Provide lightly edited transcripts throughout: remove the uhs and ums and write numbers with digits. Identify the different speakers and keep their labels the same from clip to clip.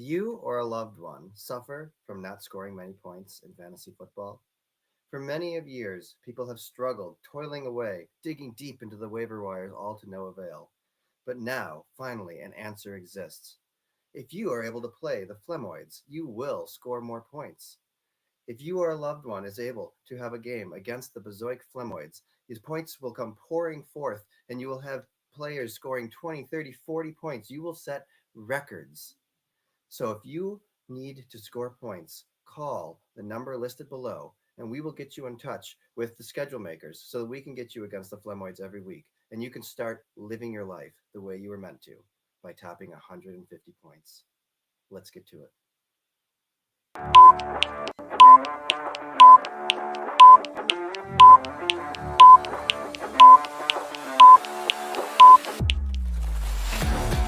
Speaker 1: you or a loved one suffer from not scoring many points in fantasy football? For many of years, people have struggled, toiling away, digging deep into the waiver wires, all to no avail. But now, finally, an answer exists. If you are able to play the Flemoids, you will score more points. If you or a loved one is able to have a game against the Bezoic Flemoids, these points will come pouring forth, and you will have players scoring 20, 30, 40 points. You will set records. So if you need to score points, call the number listed below, and we will get you in touch with the schedule makers so that we can get you against the Flemoids every week. And you can start living your life the way you were meant to by topping 150 points. Let's get to it.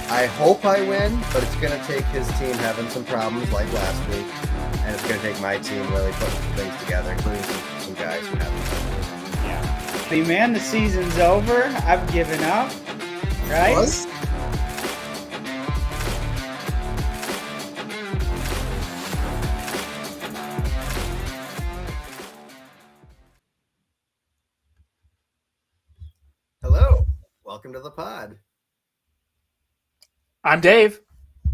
Speaker 1: I hope I win, but it's going to take his team having some problems like last week, and it's going to take my team really putting some things together, including some guys who haven't.
Speaker 2: Yeah. Hey, man, the season's over. I've given up, right?
Speaker 1: What? Hello. Welcome to the pod.
Speaker 3: I'm Dave.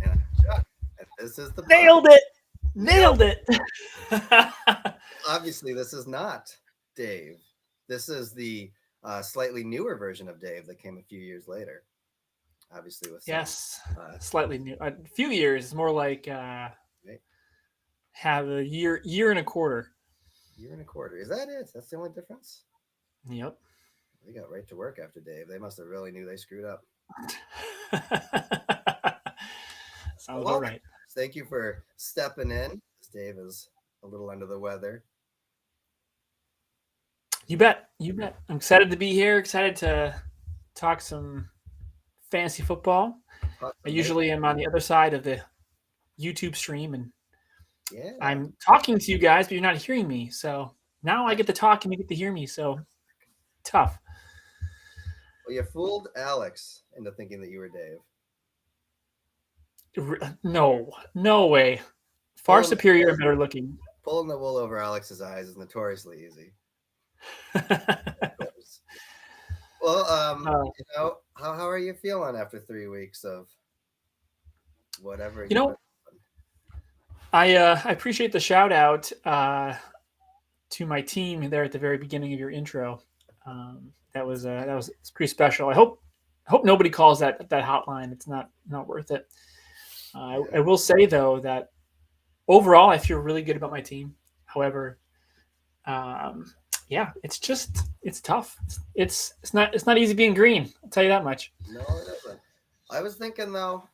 Speaker 1: And I'm Chuck. And this is the pod.
Speaker 3: Nailed it.
Speaker 1: Obviously, this is not Dave. This is the slightly newer version of Dave that came a few years later. Obviously, with some,
Speaker 3: slightly new. A few years, more like have a year and a quarter.
Speaker 1: Year and a quarter. Is that it? That's the only difference?
Speaker 3: Yep.
Speaker 1: They got right to work after Dave. They must have really knew they screwed up.
Speaker 3: Sounds all right.
Speaker 1: Thank you for stepping in. Dave is a little under the weather.
Speaker 3: You bet. I'm excited to be here. Excited to talk some fantasy football. I usually am on the other side of the YouTube stream, and I'm talking to you guys, but you're not hearing me. So now I get to talk and you get to hear me. So tough.
Speaker 1: Well, you fooled Alex into thinking that you were Dave.
Speaker 3: No way. Far superior and better looking.
Speaker 1: Pulling the wool over Alex's eyes is notoriously easy. Well, how are you feeling after 3 weeks of whatever?
Speaker 3: I appreciate the shout out to my team there at the very beginning of your intro. That was pretty special. I hope nobody calls that hotline. It's not worth it. I will say though that overall I feel really good about my team. However, it's tough. It's not easy being green. I'll tell you that much.
Speaker 1: No, it isn't. I was thinking though,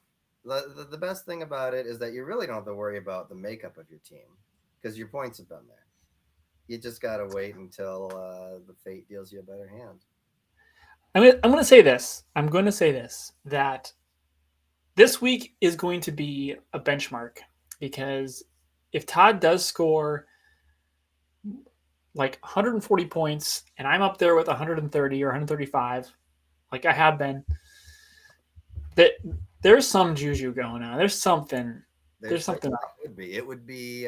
Speaker 1: the best thing about it is that you really don't have to worry about the makeup of your team because your points have been there. You just gotta wait until the fate deals you a better hand.
Speaker 3: I'm going to say this. I'm going to say this, that this week is going to be a benchmark because if Todd does score like 140 points and I'm up there with 130 or 135, like I have been, that there's some juju going on. There's something. There's something.
Speaker 1: It would be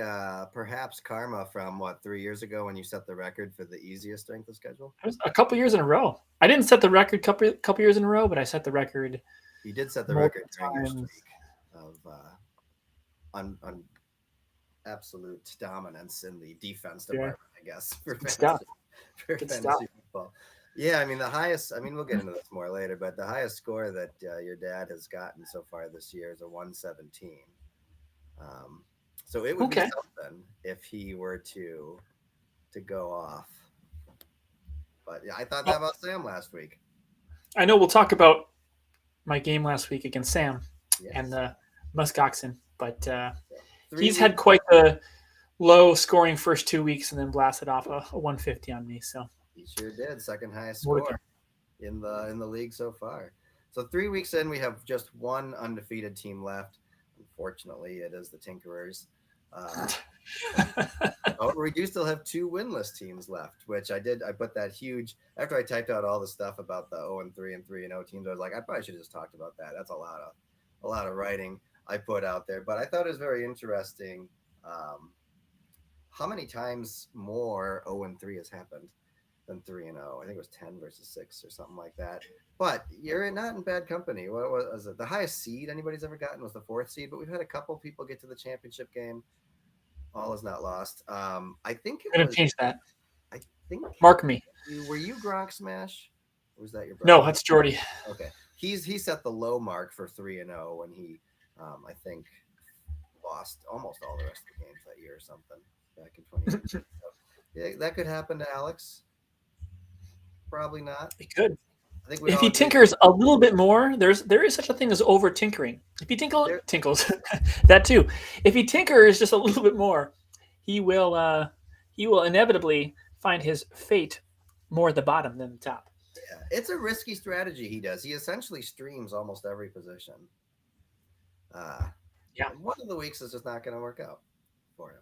Speaker 1: perhaps karma from 3 years ago when you set the record for the easiest strength of schedule.
Speaker 3: It was a couple years in a row. I didn't set the record couple years in a row, but I set the record.
Speaker 1: You did set the record during your streak of on absolute dominance in the defense department, I guess, for fantasy football. Yeah, I mean, the highest, we'll get into this more later, but the highest score that your dad has gotten so far this year is a 117. So it would be something if he were to go off. But yeah, I thought that about Sam last week.
Speaker 3: I know we'll talk about my game last week against Sam and Muskoxen, but he's had quite the low scoring first 2 weeks and then blasted off a 150 on me. So
Speaker 1: he sure did. Second highest score in the league so far. So 3 weeks in, we have just one undefeated team left. Unfortunately, it is the Tinkerers. We do still have 2 winless teams left, which I put that huge after I typed out all the stuff about the 0-3 and 3-0 teams. I was like, I probably should have just talked about that. That's a lot of writing. I put out there, but I thought it was very interesting. How many times more 0-3 has happened than 3-0? I think it was 10 versus 6 or something like that. But you're not in bad company. What was it? The highest seed anybody's ever gotten was the 4th seed, but we've had a couple people get to the championship game. All is not lost. I think it
Speaker 3: I'm gonna
Speaker 1: was.
Speaker 3: change that.
Speaker 1: I think
Speaker 3: Mark me.
Speaker 1: were you Gronk Smash? Or was that your
Speaker 3: No,
Speaker 1: brother?
Speaker 3: that's Jordy.
Speaker 1: Okay, he set the low mark for 3-0 when he, I think, lost almost all the rest of the games that year or something back in 2018. So, yeah, that could happen to Alex. Probably not.
Speaker 3: He could.
Speaker 1: I think we
Speaker 3: If
Speaker 1: all
Speaker 3: he
Speaker 1: agree.
Speaker 3: tinkers a little bit more, there is such a thing as over tinkering. If he tinkles that too. If he tinkers just a little bit more, he will inevitably find his fate more at the bottom than the top.
Speaker 1: Yeah, it's a risky strategy he does. He essentially streams almost every position.
Speaker 3: Yeah.
Speaker 1: One of the weeks is just not going to work out for him.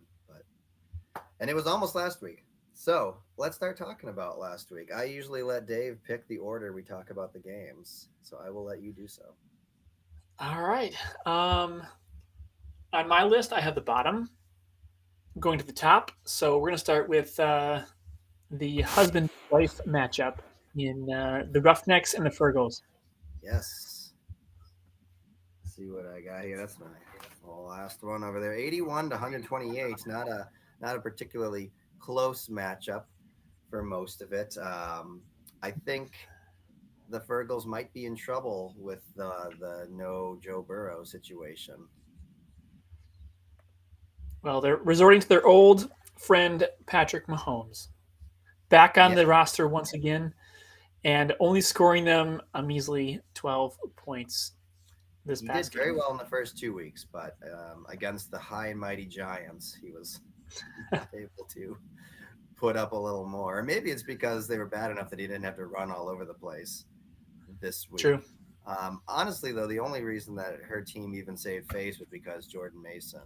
Speaker 1: And it was almost last week. So let's start talking about last week. I usually let Dave pick the order we talk about the games, so I will let you do so.
Speaker 3: All right. On my list, I have the bottom going to the top. So we're going to start with the husband-wife matchup in the Roughnecks and the Fergals.
Speaker 1: Yes. Let's see what I got here. That's my last one over there. 81 to 128. Not a particularly close matchup for most of it. I think the Fergals might be in trouble with the no Joe Burrow situation.
Speaker 3: Well, they're resorting to their old friend Patrick Mahomes, back on the roster once again, and only scoring them a measly 12 points this past game.
Speaker 1: He did very well in the first 2 weeks, but against the high and mighty Giants, he was not able to put up a little more. Or maybe it's because they were bad enough that he didn't have to run all over the place this week.
Speaker 3: True.
Speaker 1: Honestly, though, the only reason that her team even saved face was because Jordan Mason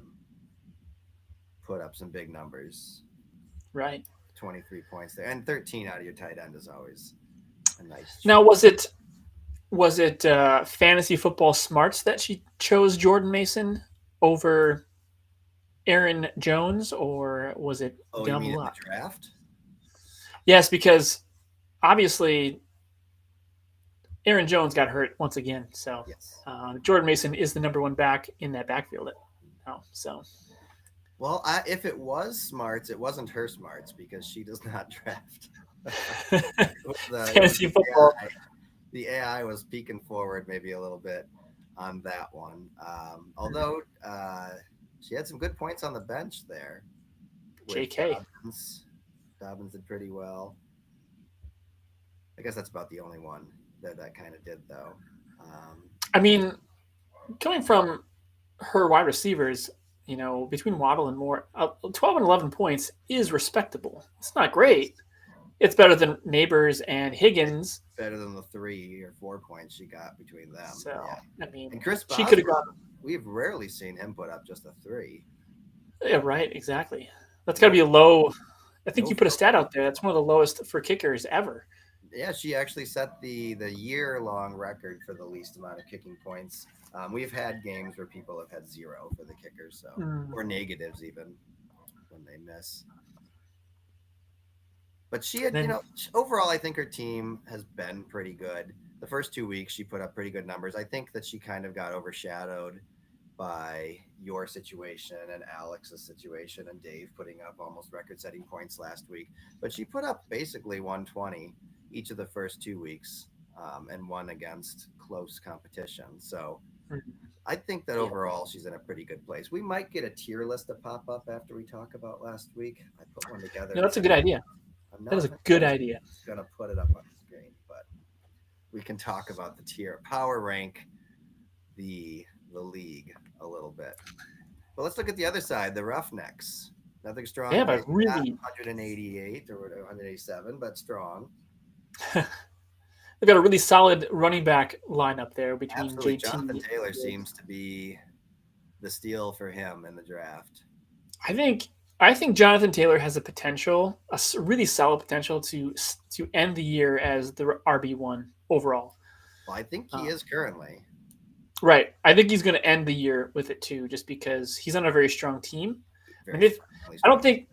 Speaker 1: put up some big numbers.
Speaker 3: Right.
Speaker 1: 23 points there. And 13 out of your tight end is always a nice choice.
Speaker 3: Now, was it fantasy football smarts that she chose Jordan Mason over Aaron Jones, or was it dumb luck?
Speaker 1: In the draft?
Speaker 3: Yes, because obviously Aaron Jones got hurt once again. So
Speaker 1: yes.
Speaker 3: Jordan Mason is the number one back in that backfield now. So.
Speaker 1: Well, if it was smarts, it wasn't her smarts because she does not draft.
Speaker 3: Fantasy football.
Speaker 1: The AI was peeking forward maybe a little bit on that one. Although she had some good points on the bench there.
Speaker 3: JK.
Speaker 1: Dobbins did pretty well. I guess that's about the only one that kind of did, though.
Speaker 3: I mean, coming from her wide receivers, between Waddle and Moore, 12 and 11 points is respectable. It's not great. It's better than Neighbors and Higgins.
Speaker 1: Better than the 3 or 4 points she got between them.
Speaker 3: So, yeah. I mean,
Speaker 1: and Chris
Speaker 3: she could have gone.
Speaker 1: We've rarely seen him put up just a 3.
Speaker 3: Yeah, right. Exactly. That's got to be a low. I think you put a stat out there. That's one of the lowest for kickers ever.
Speaker 1: Yeah, she actually set the year-long record for the least amount of kicking points. We've had games where people have had 0 for the kickers, or negatives even when they miss. But she had, overall, I think her team has been pretty good. The first 2 weeks, she put up pretty good numbers. I think that she kind of got overshadowed by your situation and Alex's situation and Dave putting up almost record-setting points last week. But she put up basically 120 each of the first 2 weeks and won against close competition. So I think that overall she's in a pretty good place. We might get a tier list to pop up after we talk about last week. I put one together.
Speaker 3: No, that's a good idea. That is a good idea.
Speaker 1: I'm going to put it up on the screen, but we can talk about the tier, power rank the league a little bit. But let's look at the other side, the Roughnecks. Nothing strong.
Speaker 3: Yeah, but really
Speaker 1: 188 or 187, but strong.
Speaker 3: They've got a really solid running back lineup there between
Speaker 1: Absolutely.
Speaker 3: JT.
Speaker 1: Jonathan Taylor seems to be the steal for him in the draft.
Speaker 3: I think Jonathan Taylor has a really solid potential to end the year as the RB1 overall.
Speaker 1: Well, I think he is currently.
Speaker 3: Right. I think he's going to end the year with it too, just because he's on a very strong team. I mean, I don't think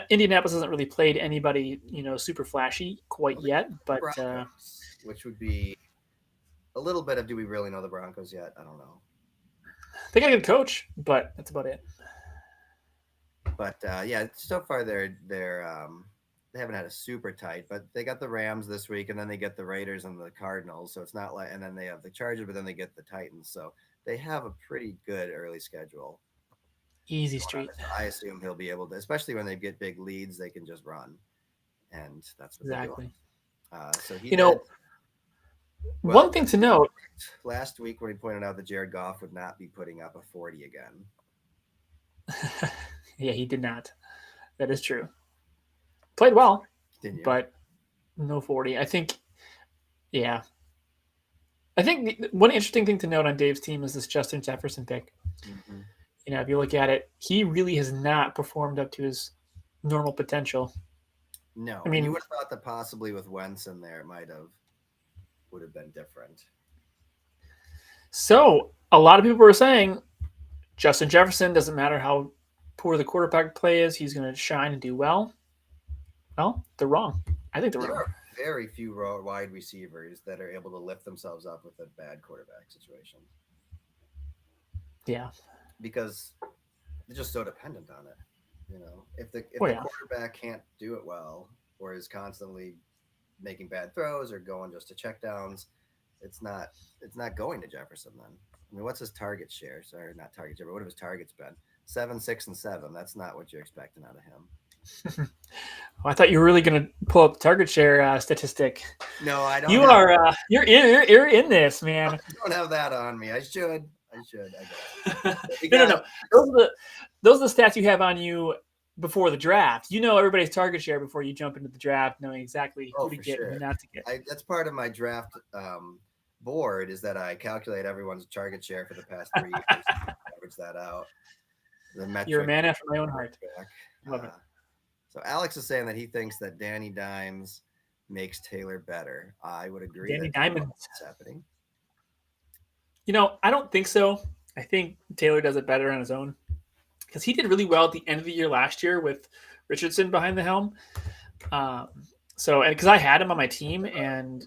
Speaker 3: Indianapolis hasn't really played anybody, super flashy quite yet. But
Speaker 1: Broncos, which would be a little bit of, do we really know the Broncos yet? I don't know.
Speaker 3: They got a good coach, but that's about it.
Speaker 1: But yeah, so far they haven't had a super tight, but they got the Rams this week, and then they get the Raiders and the Cardinals. So it's not like, and then they have the Chargers, but then they get the Titans. So they have a pretty good early schedule.
Speaker 3: Easy street.
Speaker 1: I assume he'll be able to, especially when they get big leads, they can just run, and that's what
Speaker 3: exactly.
Speaker 1: So he,
Speaker 3: one thing to note
Speaker 1: last week when he pointed out that Jared Goff would not be putting up a 40 again.
Speaker 3: Yeah, he did not. That is true. Played well, but no 40. I think, yeah. I think one interesting thing to note on Dave's team is this Justin Jefferson pick.
Speaker 1: Mm-hmm.
Speaker 3: If you look at it, he really has not performed up to his normal potential.
Speaker 1: No, I mean, you would have thought that possibly with Wentz in there, it would have been different.
Speaker 3: So a lot of people were saying Justin Jefferson, doesn't matter how poor the quarterback play is, he's going to shine and do well. Well, they're wrong. I think they're wrong.
Speaker 1: There are very few wide receivers that are able to lift themselves up with a bad quarterback situation.
Speaker 3: Yeah.
Speaker 1: Because they're just so dependent on it. If the quarterback can't do it well, or is constantly making bad throws or going just to checkdowns, it's not going to Jefferson then. I mean, what's his target share? Sorry, not target share, but what have his targets been? 7, 6, and 7. That's not what you're expecting out of him.
Speaker 3: I thought you were really going to pull up the target share statistic.
Speaker 1: No, I don't.
Speaker 3: You're in this, man.
Speaker 1: I don't have that on me. I should.
Speaker 3: No. Those are the stats you have on you before the draft. Everybody's target share before you jump into the draft, knowing exactly who to get and who not to get.
Speaker 1: That's part of my draft board, is that I calculate everyone's target share for the past 3 years. Average that out.
Speaker 3: You're a man after my own heart. Love it.
Speaker 1: So Alex is saying that he thinks that Danny Dimes makes Taylor better. I would agree.
Speaker 3: Danny Dimes
Speaker 1: is happening.
Speaker 3: I don't think so. I think Taylor does it better on his own, because he did really well at the end of the year last year with Richardson behind the helm. So, and because I had him on my team, and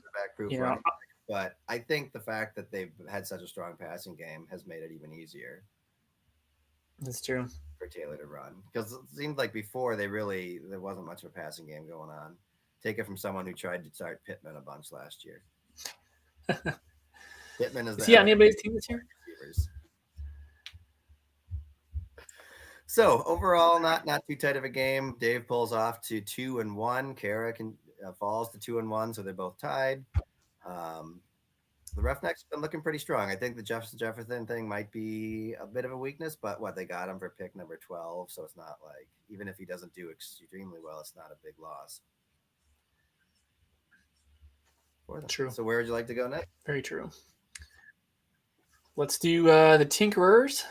Speaker 1: but I think the fact that they've had such a strong passing game has made it even easier.
Speaker 3: That's true
Speaker 1: for Taylor to run, because it seemed like before there wasn't much of a passing game going on. Take it from someone who tried to start Pittman a bunch last year. Pittman is
Speaker 3: he on anybody's team this year?
Speaker 1: So overall, not too tight of a game. Dave pulls off to 2-1. Kara falls to 2-1, so they're both tied. The Roughnecks have been looking pretty strong. I think the Jefferson thing might be a bit of a weakness, but they got him for pick number 12, so it's not like, even if he doesn't do extremely well, it's not a big loss.
Speaker 3: True.
Speaker 1: So where would you like to go next?
Speaker 3: Very true. Let's do the Tinkerers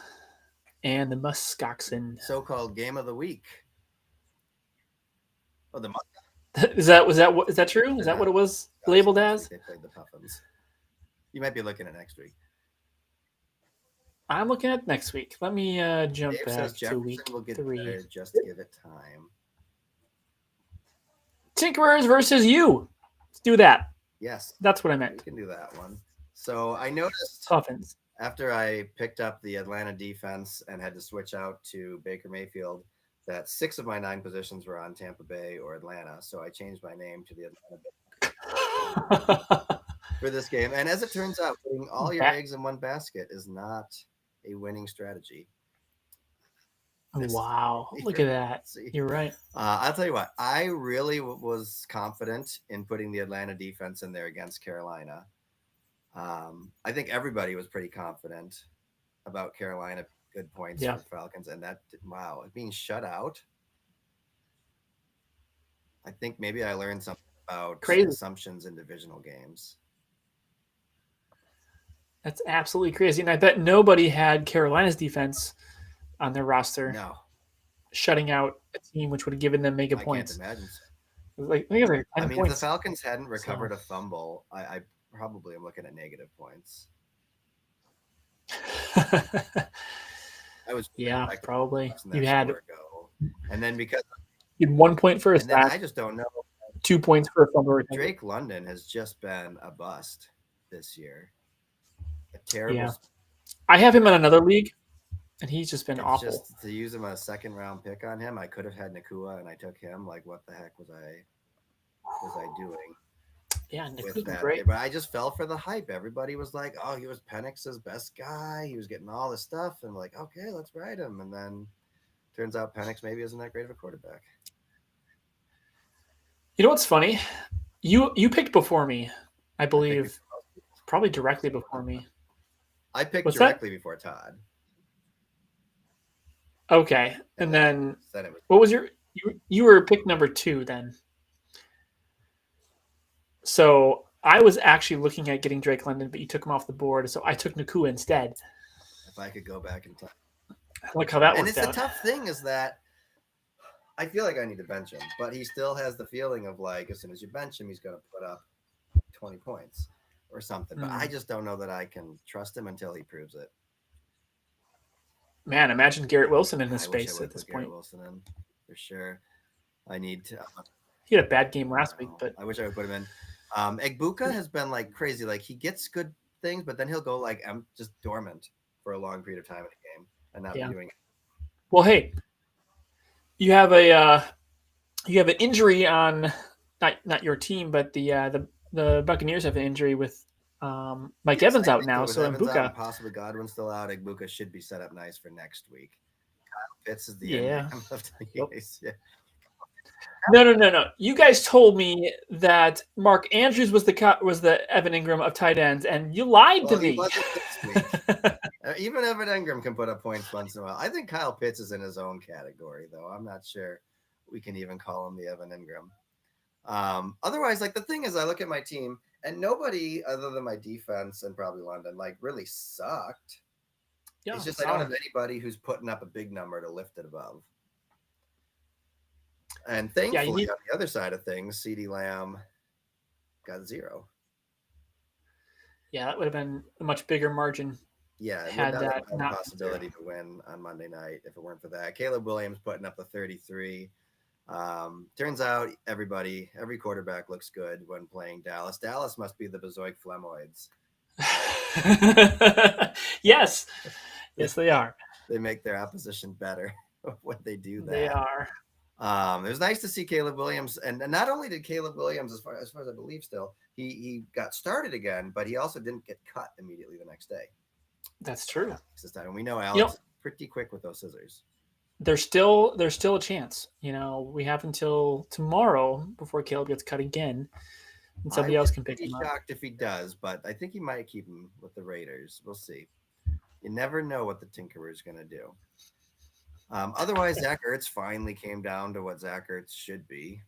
Speaker 3: and the Muskoxen.
Speaker 1: So-called game of the week. Oh, the
Speaker 3: is that true? Is that what it was labeled as?
Speaker 1: They played the Puffins. You might be looking at next week.
Speaker 3: I'm looking at next week. Let me jump
Speaker 1: Dave
Speaker 3: back
Speaker 1: says
Speaker 3: to week 3.
Speaker 1: Better, just give it time.
Speaker 3: Tinkerers versus you. Let's do that.
Speaker 1: Yes.
Speaker 3: That's what I meant.
Speaker 1: We can do that one. So I noticed
Speaker 3: Puffins.
Speaker 1: After I picked up the Atlanta defense and had to switch out to Baker Mayfield, that 6 of my 9 positions were on Tampa Bay or Atlanta. So I changed my name to the Atlanta for this game. And as it turns out, putting all your eggs in one basket is not a winning strategy.
Speaker 3: Wow. Look at that. You're right.
Speaker 1: I'll tell you what, I really was confident in putting the Atlanta defense in there against Carolina. I think everybody was pretty confident about Carolina. Good points for Falcons, and being shut out. I think maybe I learned something about assumptions in divisional games.
Speaker 3: That's absolutely crazy, and I bet nobody had Carolina's defense on their roster.
Speaker 1: No,
Speaker 3: shutting out a team which would have given them mega points.
Speaker 1: I can't imagine.
Speaker 3: If
Speaker 1: the Falcons hadn't recovered a fumble, I probably am looking at negative points. I was
Speaker 3: probably.
Speaker 1: watching
Speaker 3: You
Speaker 1: that
Speaker 3: had
Speaker 1: score go. And then because
Speaker 3: you had 1 point for a
Speaker 1: and then
Speaker 3: sack,
Speaker 1: I just don't know.
Speaker 3: 2 points for a fumble recovery.
Speaker 1: Drake London has just been a bust this year. A terrible.
Speaker 3: Yeah. I have him in another league, and he's just been awful.
Speaker 1: Just to use him a second round pick on him, I could have had Nakua and I took him. Like, what the heck was I doing?
Speaker 3: Yeah,
Speaker 1: With that,
Speaker 3: great.
Speaker 1: but I just fell for the hype. Everybody was like, "Oh, he was Penix's best guy. He was getting all this stuff," and like, "Okay, let's ride him." And then turns out Penix maybe isn't that great of a quarterback.
Speaker 3: You know what's funny? You picked before me, I believe, probably directly before me.
Speaker 1: I picked directly before Todd.
Speaker 3: Okay, and then what was you were pick number 2 then? So I was actually looking at getting Drake London, but you took him off the board, so I took Nakua instead.
Speaker 1: If I could go back in time.
Speaker 3: Look how that worked out.
Speaker 1: And it's the tough thing is that I feel like I need to bench him, but he still has the feeling of like as soon as you bench him, he's going to put up 20 points or something. But I just don't know that I can trust him until he proves it.
Speaker 3: Man, imagine Garrett Wilson in his space at this point.
Speaker 1: Garrett Wilson in for sure. I need to.
Speaker 3: He had a bad game last week, but
Speaker 1: I wish I would put him in. Egbuka has been like crazy. Like he gets good things, but then he'll go like just dormant for a long period of time in a game and not be doing it.
Speaker 3: Well, hey, you have an injury on not your team, but the Buccaneers have an injury with Mike Evans out now. So Egbuka,
Speaker 1: possibly Godwin's still out. Egbuka should be set up nice for next week. Kyle Pitts is the end of the case. Yeah.
Speaker 3: No. You guys told me that Mark Andrews was the Evan Ingram of tight ends, and you lied to me.
Speaker 1: He wasn't this week. Even Evan Ingram can put up points once in a while. I think Kyle Pitts is in his own category, though. I'm not sure we can even call him the Evan Ingram. Otherwise, like the thing is, I look at my team, and nobody other than my defense and probably London like really sucked. Yeah, it's just I don't have anybody who's putting up a big number to lift it above. And thankfully, on the other side of things, CeeDee Lamb got 0.
Speaker 3: Yeah, that would have been a much bigger margin.
Speaker 1: Yeah, it had that possibility to win on Monday night if it weren't for that. Caleb Williams putting up a 33. Turns out every quarterback looks good when playing Dallas. Dallas must be the Bezoik Flemoids.
Speaker 3: Yes, they are.
Speaker 1: They make their opposition better when they do that.
Speaker 3: They are.
Speaker 1: It was nice to see Caleb Williams, and not only did Caleb Williams, as far as I believe, still he got started again, but he also didn't get cut immediately the next day.
Speaker 3: That's true.
Speaker 1: And we know Alex is pretty quick with those scissors.
Speaker 3: There's still a chance. We have until tomorrow before Caleb gets cut again, and somebody else can pick him up.
Speaker 1: I'd be shocked if he does, but I think he might keep him with the Raiders. We'll see. You never know what the Tinkerer is going to do. Otherwise, Zach Ertz finally came down to what Zach Ertz should be,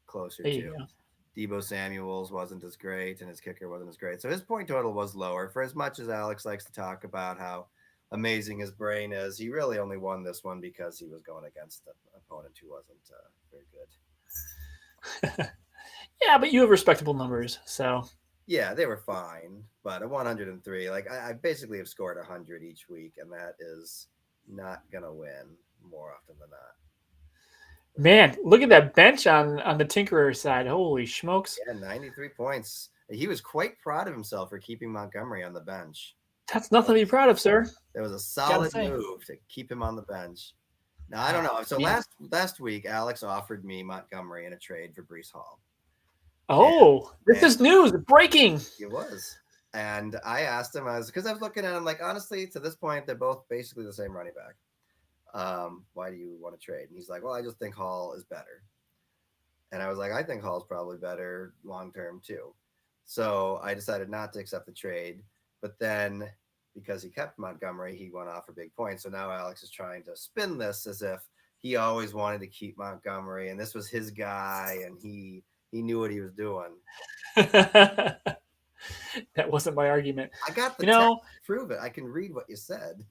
Speaker 1: closer to. Deebo Samuels wasn't as great, and his kicker wasn't as great. So his point total was lower. For as much as Alex likes to talk about how amazing his brain is, he really only won this one because he was going against an opponent who wasn't very good.
Speaker 3: Yeah, but you have respectable numbers, so.
Speaker 1: Yeah, they were fine, but a 103, like I basically have scored 100 each week, and that is not gonna win more often than not.
Speaker 3: Man, look at that bench on the Tinkerer side. Holy smokes.
Speaker 1: Yeah, 93 points. He was quite proud of himself for keeping Montgomery on the bench.
Speaker 3: That's nothing to be proud of, sir.
Speaker 1: It was a solid move to keep him on the bench. Now, I don't know. So last week, Alex offered me Montgomery in a trade for Breece Hall.
Speaker 3: Oh, this is news. Breaking.
Speaker 1: It was. And I asked him, because I was looking at him like, honestly, to this point, they're both basically the same running back. Why do you want to trade? And he's like, well, I just think Hall is better. And I was like, I think Hall's probably better long-term too. So I decided not to accept the trade. But then because he kept Montgomery, he went off for big points. So now Alex is trying to spin this as if he always wanted to keep Montgomery and this was his guy and he knew what he was doing.
Speaker 3: That wasn't my argument.
Speaker 1: I got the text to prove it. I can read what you said.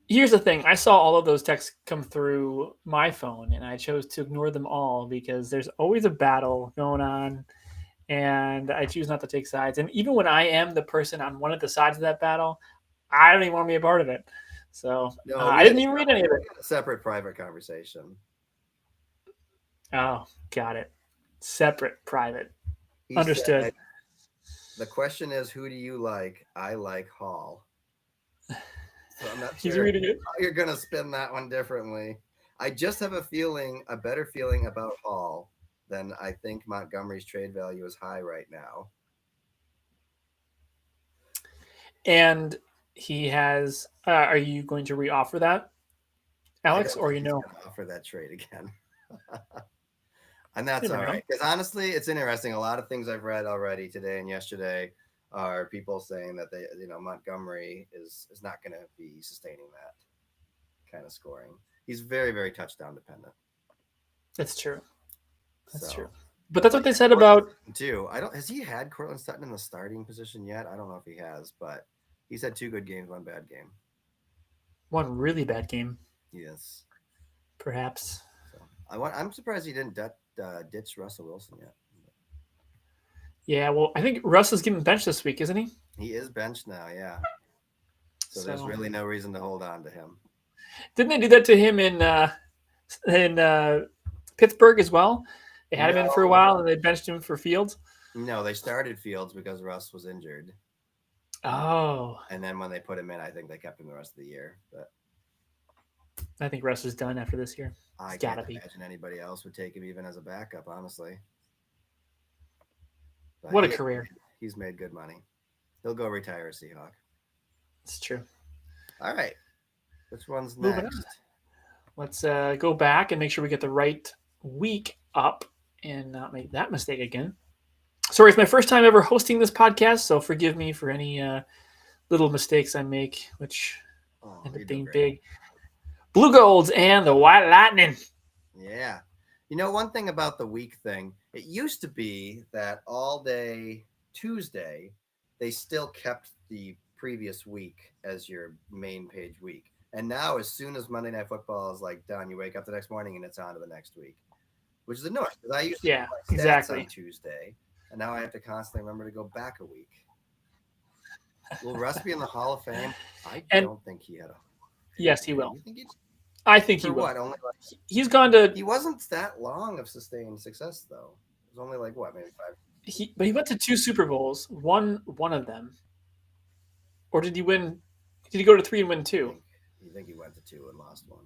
Speaker 3: Here's the thing. I saw all of those texts come through my phone, and I chose to ignore them all because there's always a battle going on, and I choose not to take sides. And even when I am the person on one of the sides of that battle, I don't even want to be a part of it. So
Speaker 1: No,
Speaker 3: I didn't even read any of it.
Speaker 1: We had a separate private conversation.
Speaker 3: Oh, got it. Separate, private.
Speaker 1: He
Speaker 3: Understood.
Speaker 1: said, the question is, who do you like? I like Hall. So I'm not
Speaker 3: He's
Speaker 1: sure
Speaker 3: reading it.
Speaker 1: how you're going to spin that one differently. I just have a better feeling about Hall than I think Montgomery's trade value is high right now.
Speaker 3: And he has. Are you going to reoffer that, Alex, or
Speaker 1: he's gonna offer that trade again? And that's all right. Because honestly, it's interesting. A lot of things I've read already today and yesterday are people saying that Montgomery is not going to be sustaining that kind of scoring. He's very, very touchdown dependent.
Speaker 3: That's true. That's true. But that's what they said about
Speaker 1: too. Has he had Cortland Sutton in the starting position yet? I don't know if he has, but he's had 2 good games, 1 bad game.
Speaker 3: 1 really bad game.
Speaker 1: Yes.
Speaker 3: Perhaps.
Speaker 1: So I'm surprised he didn't ditch Russell Wilson yet.
Speaker 3: Yeah, well, I think Russ is getting benched this week, isn't he?
Speaker 1: He is benched now, yeah. So there's really no reason to hold on to him.
Speaker 3: Didn't they do that to him in Pittsburgh as well? They had him in for a while, and they benched him for Fields?
Speaker 1: No, they started Fields because Russ was injured.
Speaker 3: Oh.
Speaker 1: And then when they put him in, I think they kept him the rest of the year. But
Speaker 3: I think Russ is done after this year.
Speaker 1: I can't imagine anybody else would take him even as a backup, honestly. But
Speaker 3: what a career.
Speaker 1: He's made good money. He'll go retire a Seahawk.
Speaker 3: It's true.
Speaker 1: All right. Which one's next?
Speaker 3: Let's go back and make sure we get the right week up and not make that mistake again. Sorry, it's my first time ever hosting this podcast, so forgive me for any little mistakes I make, which end up being big. Blue Golds and the White Lightning.
Speaker 1: Yeah. One thing about the week thing, it used to be that all day Tuesday, they still kept the previous week as your main page week. And now as soon as Monday Night Football is done, you wake up the next morning and it's on to the next week, which is annoying because I used to do my stats on Tuesday, and now I have to constantly remember to go back a week. Will Russ be in the Hall of Fame? I don't think he had a.
Speaker 3: Yes, he will. I think he will.
Speaker 1: What? Only
Speaker 3: he's gone to.
Speaker 1: He wasn't that long of sustained success though. It was only maybe 5.
Speaker 3: But he went to 2 Super Bowls. One of them. Or did he win? Did he go to 3 and win 2?
Speaker 1: I think he went to 2 and lost 1.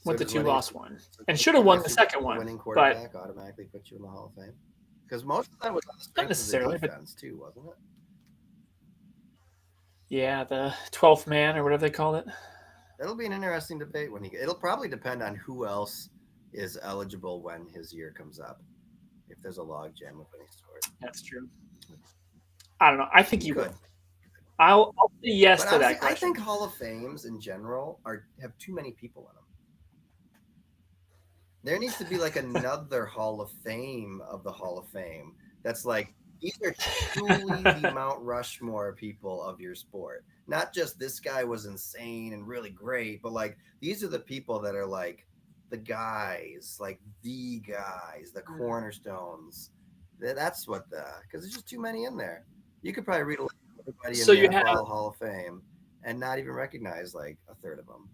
Speaker 3: Went to 2, lost 1, and should have won the second one.
Speaker 1: Winning quarterback automatically puts you in the Hall of Fame because most of that was on the strength of the defense too, wasn't it?
Speaker 3: Yeah, the 12th man or whatever they call it.
Speaker 1: It'll be an interesting debate it'll probably depend on who else is eligible when his year comes up. If there's a log jam of any sort.
Speaker 3: That's true. I don't know. I think he would. I'll say yes to that question.
Speaker 1: I think Hall of Fames in general have too many people in them. There needs to be another Hall of Fame of the Hall of Fame. That's these are truly the Mount Rushmore people of your sport. Not just this guy was insane and really great, but these are the people that are the guys, the cornerstones. That's what because there's just too many in there. You could probably read everybody in the NFL Hall of Fame and not even recognize a third of them.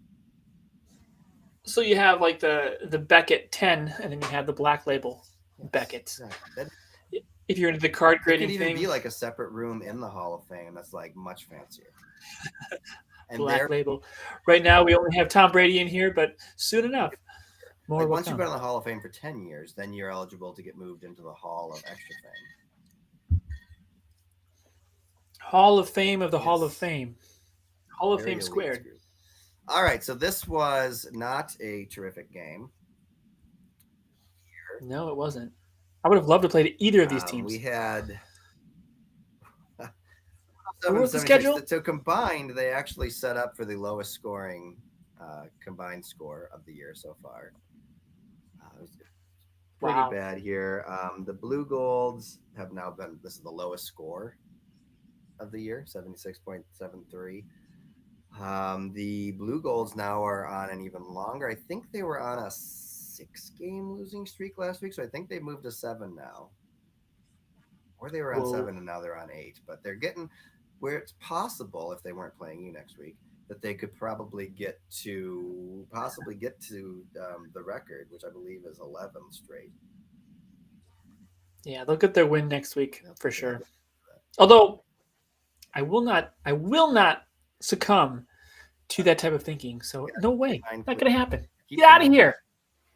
Speaker 3: So you have the Beckett 10, and then you have the Black Label Beckett.
Speaker 1: Exactly.
Speaker 3: If you're into the card grading
Speaker 1: thing, it could
Speaker 3: even
Speaker 1: be a separate room in the Hall of Fame that's much fancier.
Speaker 3: And Black Label. Right now, we only have Tom Brady in here, but soon enough, more.
Speaker 1: Once you've been in the Hall of Fame for 10 years, then you're eligible to get moved into the Hall of Extra Fame.
Speaker 3: Hall of Fame of the Hall of Fame. Hall of Fame squared.
Speaker 1: All right, so this was not a terrific game.
Speaker 3: No, it wasn't. I would have loved to play either of these teams.
Speaker 1: We had
Speaker 3: what was the schedule?
Speaker 1: So combined, they actually set up for the lowest scoring combined score of the year so far. It was pretty bad here. The Blue Golds have now been. This is the lowest score of the year, 76.73. The Blue Golds now are on an even longer. I think they were on a 6-game losing streak last week, so I think they moved to 7 now. Or they were on 7 and now they're on 8. But they're getting where it's possible, if they weren't playing you next week, that they could probably get to the record, which I believe is 11 straight.
Speaker 3: Yeah, they'll get their win next week for
Speaker 1: Yeah,
Speaker 3: sure. Although I will not succumb to that type of thinking. So no way, not going to happen. Get out of here.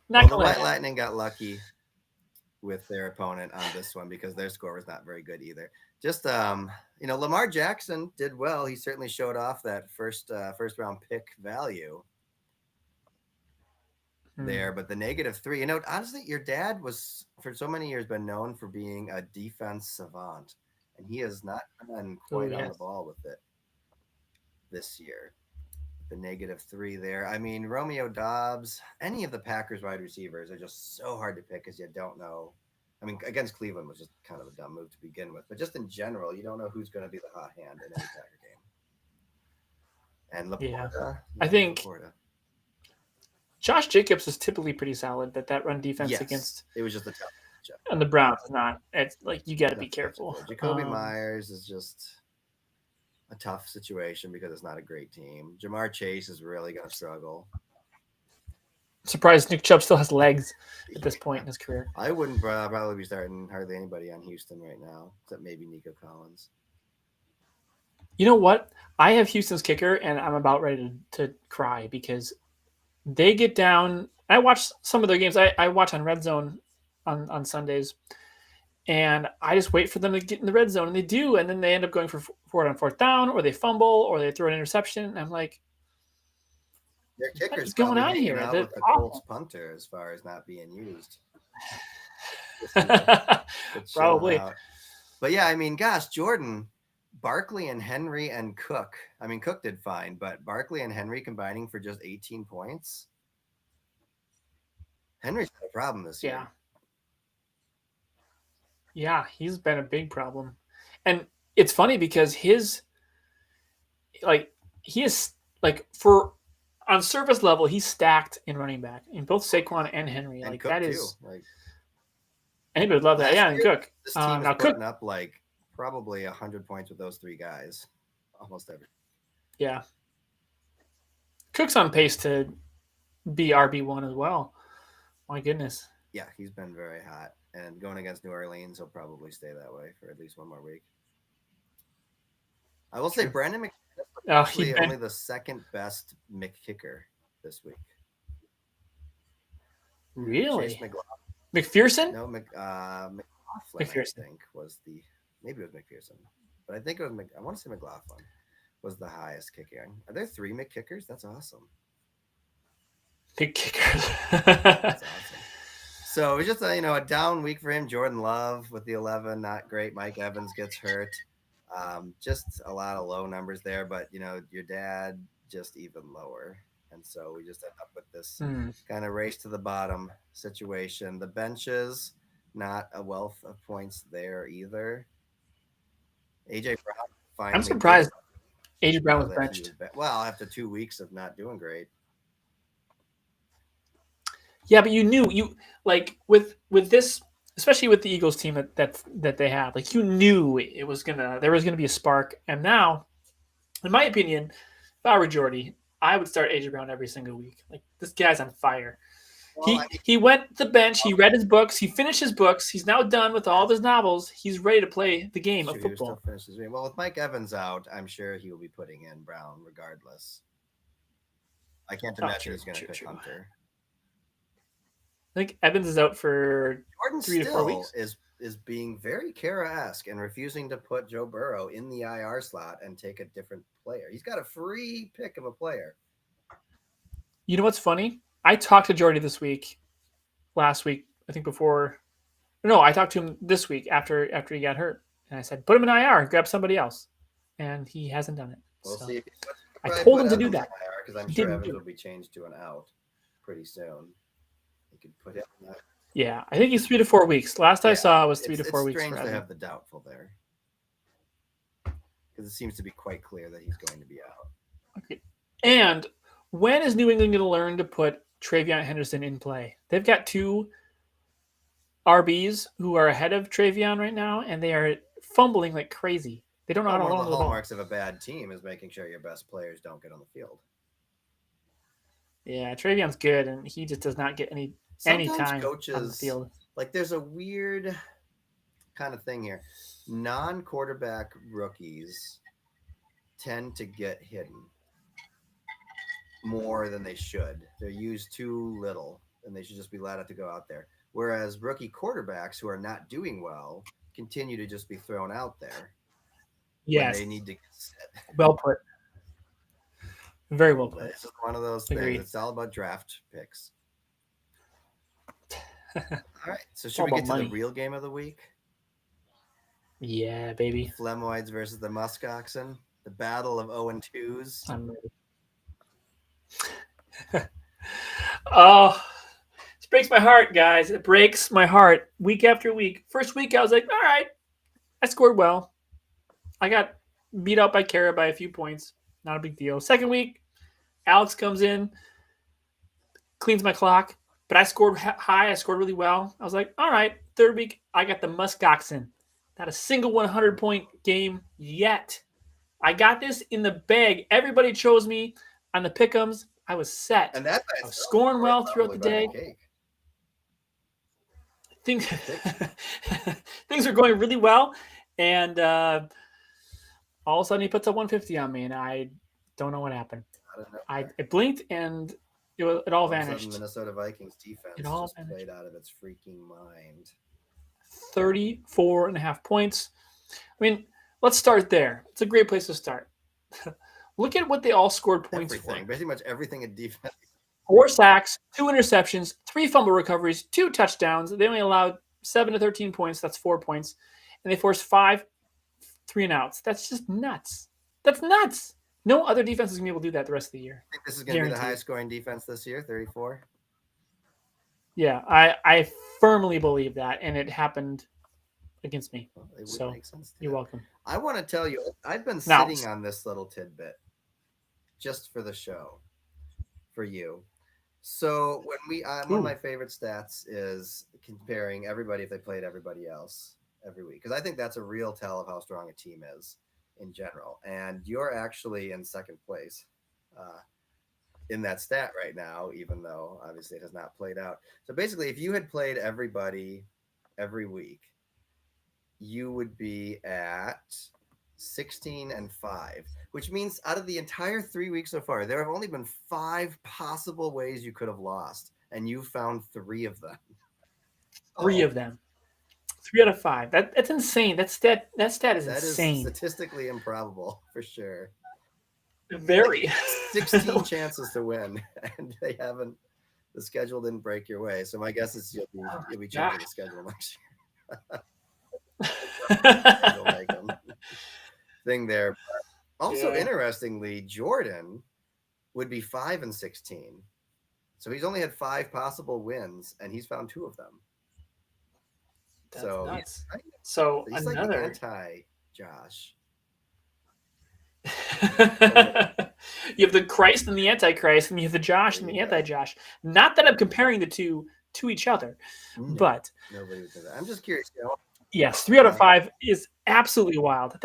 Speaker 1: Well, the White Lightning got lucky with their opponent on this one because their score was not very good either. Just Lamar Jackson did well. He certainly showed off that first round pick value there, but the -3. Honestly, your dad was for so many years been known for being a defense savant, and he has not been quite on the ball with it this year. The -3 there. I mean, Romeo Doubs, any of the Packers wide receivers are just so hard to pick because you don't know. I mean, against Cleveland was just kind of a dumb move to begin with, but just in general, you don't know who's going to be the hot hand in any Packer game. And Laporta,
Speaker 3: I think
Speaker 1: Laporta.
Speaker 3: Josh Jacobs is typically pretty solid. That run defense against
Speaker 1: it was just a tough matchup.
Speaker 3: And the Browns is not. It's like you got to be careful.
Speaker 1: Jacoby Myers is just a tough situation because it's not a great team. Jamar Chase is really going to struggle.
Speaker 3: Surprised Nick Chubb still has legs at this point in his career.
Speaker 1: I wouldn't probably be starting hardly anybody on Houston right now, except maybe Nico Collins.
Speaker 3: You know what? I have Houston's kicker, and I'm about ready to cry because they get down. I watch some of their games. I watch on Red Zone on Sundays, and I just wait for them to get in the red zone, and they do, and then they end up going for it on fourth down, or they fumble, or they throw an interception. And I'm like,
Speaker 1: their kicker's
Speaker 3: going on here?
Speaker 1: With the Colts punter as far as not being used.
Speaker 3: Probably.
Speaker 1: But yeah, I mean, gosh, Jordan, Barkley and Henry and Cook. I mean, Cook did fine, but Barkley and Henry combining for just 18 points. Henry's got a problem this year.
Speaker 3: Yeah, he's been a big problem. And it's funny because he is on surface level, he's stacked in running back in both Saquon and Henry.
Speaker 1: And
Speaker 3: like
Speaker 1: Cook
Speaker 3: that
Speaker 1: too.
Speaker 3: is anybody would love that. Yeah, and Cook.
Speaker 1: This team is putting up like probably 100 points with those three guys, almost every.
Speaker 3: Yeah, Cook's on pace to be RB1 as well. My goodness.
Speaker 1: Yeah, he's been very hot, and going against New Orleans, he'll probably stay that way for at least one more week. I will say Brandon McManus is only the second best McKicker this week.
Speaker 3: Really?
Speaker 1: Chase
Speaker 3: McPherson?
Speaker 1: No, McLaughlin.
Speaker 3: McPherson.
Speaker 1: I think was maybe it was McPherson, but I think it was I want to say McLaughlin was the highest kicking. Are there 3 McKickers? That's awesome.
Speaker 3: Big kickers.
Speaker 1: That's awesome. So it was just a down week for him. Jordan Love with the 11, not great. Mike Evans gets hurt. Just a lot of low numbers there, but your dad just even lower. And so we just end up with this kind of race to the bottom situation. The benches, not a wealth of points there either. AJ Brown finally.
Speaker 3: I'm surprised AJ Brown was benched.
Speaker 1: Well, after 2 weeks of not doing great.
Speaker 3: Yeah, but you knew with this, especially with the Eagles team that they have, like you knew there was gonna be a spark. And now, in my opinion, if I were Jordy, I would start AJ Brown every single week. Like this guy's on fire. Well, he went to the bench. He read his books. He finished his books. He's now done with all of his novels. He's ready to play the game of football.
Speaker 1: Well, with Mike Evans out, I'm sure he will be putting in Brown regardless. I can't imagine he's going to pick Hunter.
Speaker 3: I think Evans is out for
Speaker 1: Jordan
Speaker 3: 3 to 4 weeks.
Speaker 1: Is being very Kara-esque and refusing to put Joe Burrow in the IR slot and take a different player. He's got a free pick of a player.
Speaker 3: You know what's funny? I talked to Jordy last week, I think before. No, I talked to him this week after he got hurt. And I said, put him in IR, grab somebody else. And he hasn't done it.
Speaker 1: We'll see.
Speaker 3: I told him to do that.
Speaker 1: Because I'm sure Evans will be changed to an out pretty soon. You could put him in that.
Speaker 3: Yeah, I think he's 3 to 4 weeks. Last I saw was 3 to 4 weeks.
Speaker 1: It's strange to have the doubtful there. Because it seems to be quite clear that he's going to be out.
Speaker 3: Okay. And when is New England going to learn to put Travion Henderson in play? They've got 2 RBs who are ahead of Travion right now, and they are fumbling like crazy. They don't know how to
Speaker 1: One
Speaker 3: hold
Speaker 1: of
Speaker 3: on
Speaker 1: the
Speaker 3: to the ball.
Speaker 1: hallmarks of a bad team is making sure your best players don't get on the field.
Speaker 3: Yeah, Travion's good, and he just does not get any time
Speaker 1: coaches,
Speaker 3: on the field.
Speaker 1: Like, there's a weird kind of thing here. Non-quarterback rookies tend to get hidden more than they should. They're used too little, and they should just be allowed to go out there. Whereas rookie quarterbacks who are not doing well continue to just be thrown out there when they need to get set.
Speaker 3: Well put. Very well put.
Speaker 1: It's just one of those things.
Speaker 3: Agreed.
Speaker 1: It's all about draft picks. All right. So should
Speaker 3: all
Speaker 1: we get
Speaker 3: about
Speaker 1: to the
Speaker 3: money.
Speaker 1: real game of the week?
Speaker 3: Yeah, baby.
Speaker 1: Flemoids versus the Muskoxen. The battle of 0-2s.
Speaker 3: I'm ready. Oh, this breaks my heart, guys. It breaks my heart week after week. First week, I was like, all right, I scored well. I got beat out by Kara by a few points. Not a big deal. Second week, Alex comes in, cleans my clock, but I scored high. I scored really well. I was like, all right. Third week, I got the Muskoxen. Not a single 100-point game yet. I got this in the bag. Everybody chose me on the pick'ems. I was set.
Speaker 1: And that
Speaker 3: I was scoring well throughout the day. Things are going really well, and all of a sudden he puts a 150 on me, and I don't know what happened. I blinked, and it all vanished.
Speaker 1: Minnesota Vikings defense just played out of its freaking mind.
Speaker 3: 34.5 points. I mean, let's start there. It's a great place to start. Look at what they all scored points for.
Speaker 1: Pretty much everything in defense.
Speaker 3: 4 sacks, 2 interceptions, 3 fumble recoveries, 2 touchdowns. They only allowed 7 to 13 points. That's 4 points. And they forced 5 3-and-outs. That's just nuts. That's nuts. No other defense is going to be able to do that the rest of the year.
Speaker 1: I think this is going to be the highest scoring defense this year, 34.
Speaker 3: Yeah, I firmly believe that, and it happened against me.
Speaker 1: Well, it would
Speaker 3: so
Speaker 1: make sense
Speaker 3: you're welcome.
Speaker 1: I want to tell you, I've been sitting on this little tidbit just for the show, for you. So when one of my favorite stats is comparing everybody if they played everybody else every week, because I think that's a real tell of how strong a team is in general. And you're actually in second place in that stat right now, even though obviously it has not played out. So basically, if you had played everybody every week, you would be at 16-5, which means out of the entire 3 weeks so far, there have only been 5 possible ways you could have lost, and you found 3 of them.
Speaker 3: 3 of them. 3 out of 5. That's insane. That stat is insane.
Speaker 1: That is statistically improbable for sure.
Speaker 3: Very.
Speaker 1: 16 chances to win, and the schedule didn't break your way. So my guess is you'll be changing the schedule next year. Thing there. Also, interestingly, Jordan would be 5-16. So he's only had 5 possible wins, and he's found 2 of them.
Speaker 3: That's
Speaker 1: so
Speaker 3: nuts. So
Speaker 1: he's
Speaker 3: another
Speaker 1: like anti-Josh.
Speaker 3: You have the Christ and the Antichrist, and you have the Josh and the anti-Josh. Not that I'm comparing the two to each other, but
Speaker 1: nobody would do that. I'm just curious.
Speaker 3: Yes, 3 out of 5 is absolutely wild.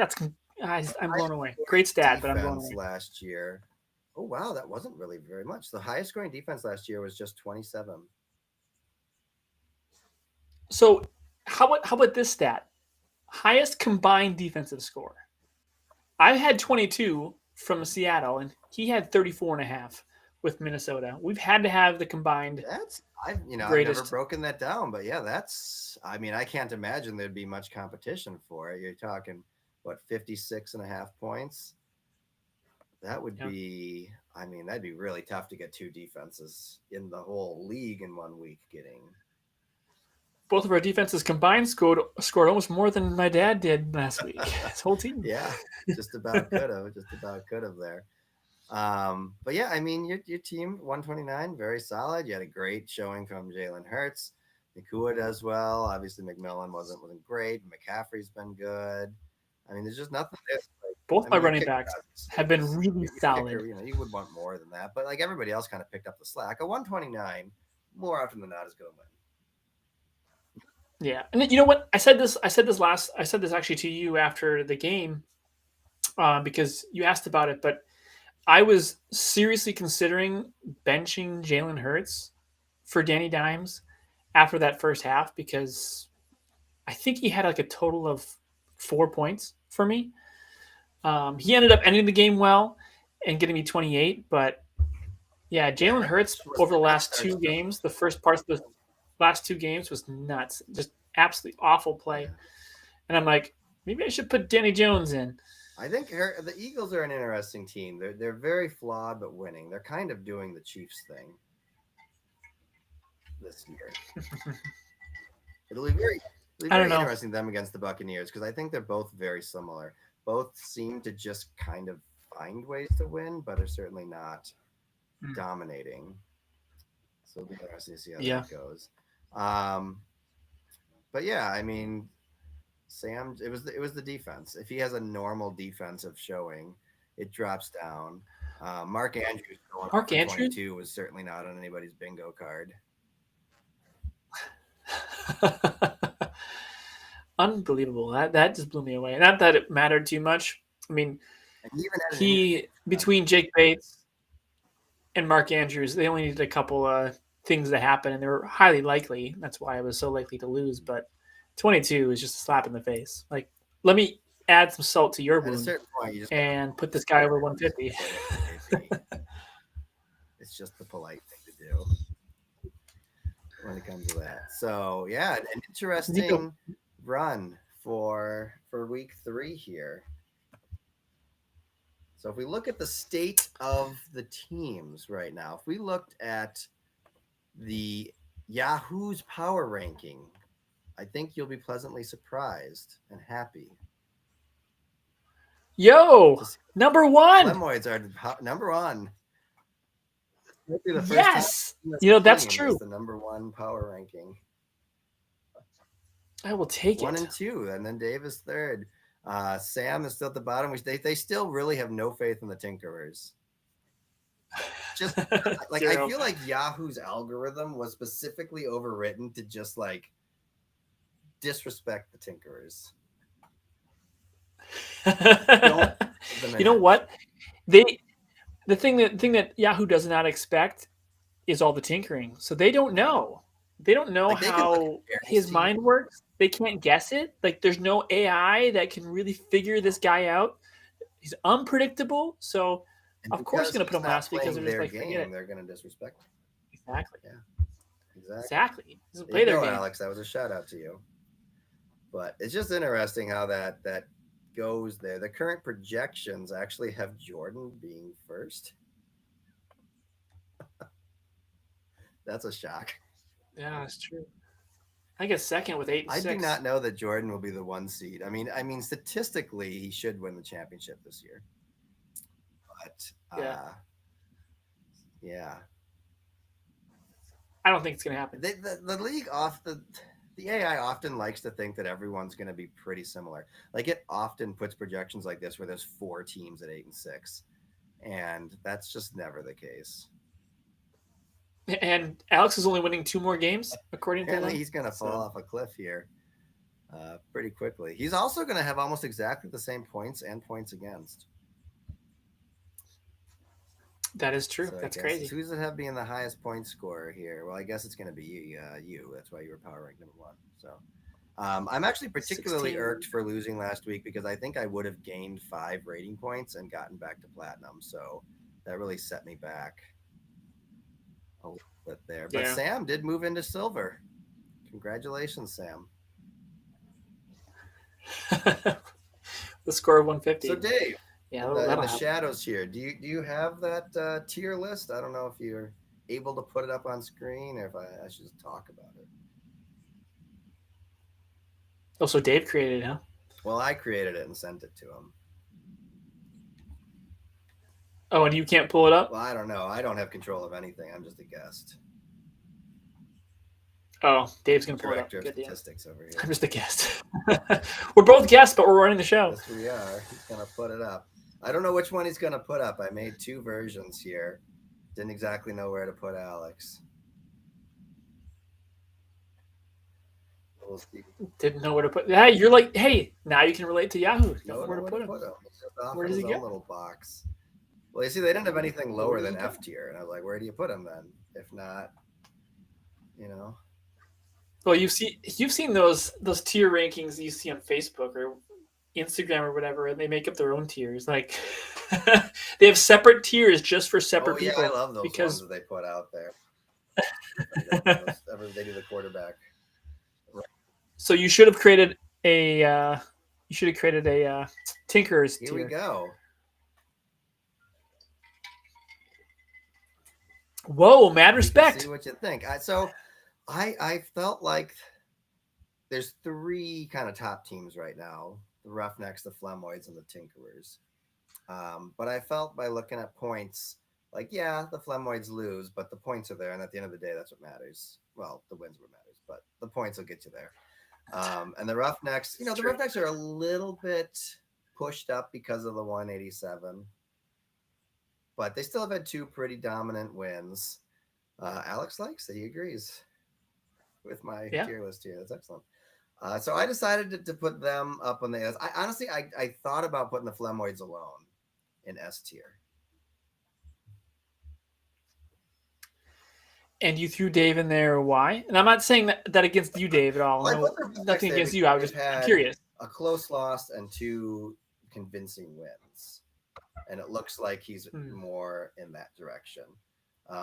Speaker 3: I'm blown away. Great stat, but I'm blown away.
Speaker 1: Last year, oh wow, that wasn't really very much. The highest scoring defense last year was just 27.
Speaker 3: So how about this stat? Highest combined defensive score. I had 22 from Seattle, and he had 34.5 with Minnesota. We've had to have the combined.
Speaker 1: I've never broken that down, but yeah, I can't imagine there'd be much competition for it. You're talking, 56.5 points? That would be, that'd be really tough to get 2 defenses in the whole league in 1 week getting.
Speaker 3: Both of our defenses combined scored almost more than my dad did last week. His whole team.
Speaker 1: Yeah, just about could have there. But yeah, your team 129, very solid. You had a great showing from Jalen Hurts. Nakua does well. Obviously, McMillan wasn't great. McCaffrey's been good. There's just nothing there.
Speaker 3: Both my running backs have been really solid.
Speaker 1: You would want more than that, but everybody else kind of picked up the slack. A 129, more often than not, is going to win.
Speaker 3: Yeah, and you know what? I said this actually to you after the game. because you asked about it, but I was seriously considering benching Jalen Hurts for Danny Dimes after that first half because I think he had like a total of 4 points for me. He ended up ending the game well and getting me 28, but yeah, Jalen Hurts over the last two games, the first parts of the last two games was nuts. Just absolutely awful play. And I'm like, maybe I should put Danny Jones in.
Speaker 1: I think the Eagles are an interesting team. They're very flawed but winning. They're kind of doing the Chiefs thing this year. It'll be very interesting them against the Buccaneers because I think they're both very similar. Both seem to just kind of find ways to win, but are certainly not dominating. So it'll be interesting to see how that goes. But yeah, I mean, Sam, it was the defense. If he has a normal defensive showing, it drops down. Mark Andrews going up for 22 was certainly not on anybody's bingo card.
Speaker 3: Unbelievable. That just blew me away. Not that it mattered too much. I mean, between Jake Bates and Mark Andrews, they only needed a couple things to happen, and they were highly likely. That's why I was so likely to lose. But 22 is just a slap in the face. Like, let me add some salt to your wound and put this guy over 150.
Speaker 1: It's just the polite thing to do when it comes to that. So yeah, an interesting run for week 3 here. So if we look at the state of the teams right now, if we looked at the Yahoo's power ranking, I think you'll be pleasantly surprised and happy.
Speaker 3: Yo, number 1.
Speaker 1: Lemoids are number 1.
Speaker 3: Yes, that's true.
Speaker 1: The number 1 power ranking.
Speaker 3: I will take
Speaker 1: 1 and 2, and then Dave is 3rd. Sam is still at the bottom, which they still really have no faith in the Tinkerers. Just like I feel like Yahoo's algorithm was specifically overwritten to just like disrespect the Tinkerers.
Speaker 3: You know what? The thing that Yahoo does not expect is all the tinkering. So they don't know. They don't know how his mind works. They can't guess it. Like there's no AI that can really figure this guy out. He's unpredictable. So of course he's going to put him last because they're just like, forget it.
Speaker 1: They're going to disrespect him.
Speaker 3: Exactly.
Speaker 1: Yeah.
Speaker 3: Exactly. Play their game.
Speaker 1: Alex, that was a shout out to you. But it's just interesting how that goes there. The current projections actually have Jordan being first. That's a shock.
Speaker 3: Yeah, that's true. I guess second with 8 and 6.
Speaker 1: I do not know that Jordan will be the 1 seed. I mean, statistically, he should win the championship this year. But yeah.
Speaker 3: I don't think it's going to happen.
Speaker 1: The league the AI often likes to think that everyone's going to be pretty similar. Like it often puts projections like this where there's 4 teams at 8 and 6, and that's just never the case.
Speaker 3: And Alex is only winning 2 more games, according to them.
Speaker 1: He's going to fall off a cliff here pretty quickly. He's also going to have almost exactly the same points and points against.
Speaker 3: That is true.
Speaker 1: So
Speaker 3: that's crazy.
Speaker 1: Who's it have being the highest point scorer here? Well, I guess it's going to be you. That's why you were power ranked number 1. So I'm actually particularly
Speaker 3: 16.
Speaker 1: irked for losing last week because I think I would have gained 5 rating points and gotten back to platinum. So that really set me back a little bit there. But Sam did move into silver. Congratulations, Sam.
Speaker 3: The score of 150.
Speaker 1: So Dave,
Speaker 3: in
Speaker 1: the shadows here. Do you have that tier list? I don't know if you're able to put it up on screen or if I should just talk about it.
Speaker 3: Oh, so Dave created it, huh?
Speaker 1: Well, I created it and sent it to him.
Speaker 3: Oh, and you can't pull it up?
Speaker 1: Well, I don't know. I don't have control of anything. I'm just a guest.
Speaker 3: Oh, Dave's going to pull it up.
Speaker 1: Director of statistics over here.
Speaker 3: I'm just a guest. We're both guests, but we're running the show.
Speaker 1: Yes, we are. He's going to put it up. I don't know which one he's going to put up. I made 2 versions here. Didn't exactly know where to put Alex. We'll see.
Speaker 3: Didn't know where to put. Hey, you're like, hey, now you can relate to Yahoo. Know where to put him.
Speaker 1: off
Speaker 3: Where
Speaker 1: in
Speaker 3: does
Speaker 1: his
Speaker 3: he
Speaker 1: own
Speaker 3: go?
Speaker 1: little box. Well, you see, they didn't have anything lower
Speaker 3: does
Speaker 1: than
Speaker 3: he go?
Speaker 1: F tier, and I was like, where do you put him then? If not, you know.
Speaker 3: Well, you've seen those tier rankings that you see on Facebook or Instagram or whatever, and they make up their own tiers. Like they have separate tiers just for
Speaker 1: Oh
Speaker 3: separate
Speaker 1: yeah, I
Speaker 3: people
Speaker 1: love those ones
Speaker 3: because
Speaker 1: that they put out there. Whenever they do the quarterback.
Speaker 3: so you should have created a Tinker's
Speaker 1: Here we
Speaker 3: tier.
Speaker 1: go.
Speaker 3: Whoa, mad
Speaker 1: We can see
Speaker 3: respect.
Speaker 1: what you think. I felt like there's three kind of top teams right now: the Roughnecks, the Flemoids, and the Tinkerers. But I felt by looking at points, like yeah, the Flemoids lose, but the points are there, and at the end of the day, that's what matters. Well, the wins what matters, but the points will get you there. And the Roughnecks, the
Speaker 3: True.
Speaker 1: Roughnecks are a little bit pushed up because of the 187, but they still have had two pretty dominant wins. Alex likes it; he agrees with my
Speaker 3: Yeah.
Speaker 1: tier list here. That's excellent. So I decided to put them up on the S. I honestly, I thought about putting the Flemoids alone in S tier.
Speaker 3: And you threw Dave in there. Why? And I'm not saying that against you, Dave, at all.
Speaker 1: Well, I
Speaker 3: No,
Speaker 1: put the Roughnecks
Speaker 3: nothing
Speaker 1: there
Speaker 3: against
Speaker 1: because
Speaker 3: you. I was
Speaker 1: they've
Speaker 3: just
Speaker 1: had
Speaker 3: curious.
Speaker 1: a close loss and two convincing wins, and it looks like he's more in that direction.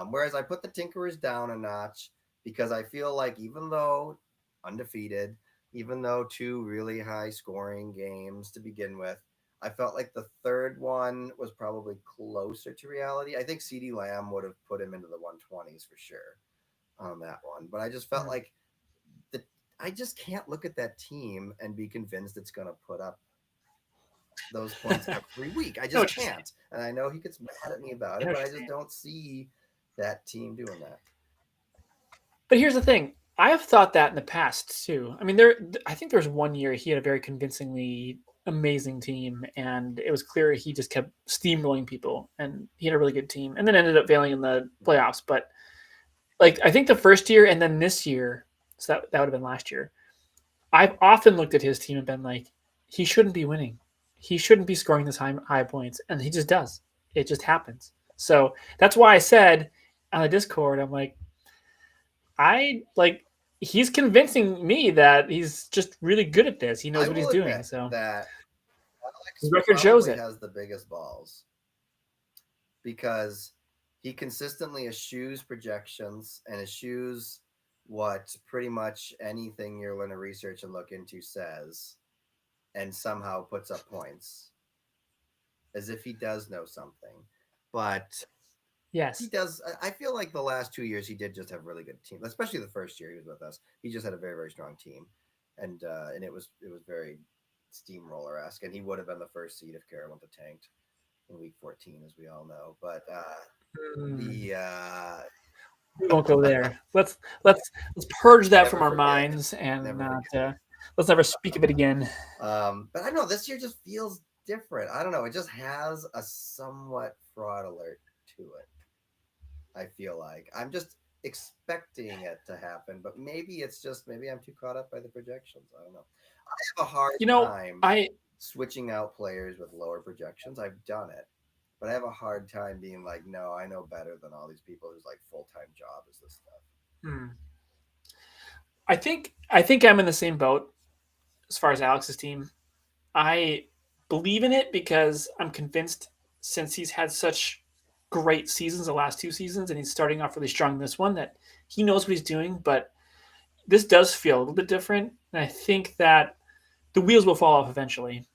Speaker 1: Whereas I put the Tinkerers down a notch because I feel like even though undefeated, even though two really high scoring games to begin with, I felt like the third one was probably closer to reality. I think CD Lamb would have put him into the 120s for sure on that one. But I just felt like I just can't look at that team and be convinced it's going to put up those points every week. I just can't. And I know he gets mad at me about it, but I just don't see that team doing that.
Speaker 3: But here's the thing. I have thought that in the past too. I mean, I think there was one year he had a very convincingly amazing team, and it was clear he just kept steamrolling people, and he had a really good team, and then ended up failing in the playoffs. But like, I think the first year and then this year, so that would have been last year. I've often looked at his team and been like, he shouldn't be winning. He shouldn't be scoring this high points, and he just does. It just happens. So that's why I said on the Discord, I'm like, he's convincing me that he's just really good at this. He knows what he's doing. So
Speaker 1: that
Speaker 3: his
Speaker 1: Alex
Speaker 3: record shows
Speaker 1: probably
Speaker 3: it.
Speaker 1: has the biggest balls because he consistently eschews projections and eschews what pretty much anything you're going to research and look into says, and somehow puts up points as if he does know something. But
Speaker 3: yes,
Speaker 1: he does. I feel like the last 2 years he did just have really good team, especially the first year he was with us. He just had a very, very strong team, and it was very steamroller-esque, and he would have been the first seed if Kara went to tanked in week 14, as we all know. But
Speaker 3: we won't go there. Let's purge that from our minds and not. Let's never speak of it again.
Speaker 1: But I don't know. This year just feels different. I don't know. It just has a somewhat fraud alert to it. I feel like I'm just expecting it to happen, but maybe I'm too caught up by the projections. I don't know. I have a hard time switching out players with lower projections. I've done it, but I have a hard time being like, no, I know better than all these people whose like full-time job is this stuff.
Speaker 3: I think I'm in the same boat as far as Alex's team. I believe in it because I'm convinced since he's had such great seasons the last two seasons and he's starting off really strong in this one that he knows what he's doing, but this does feel a little bit different. And I think that the wheels will fall off eventually.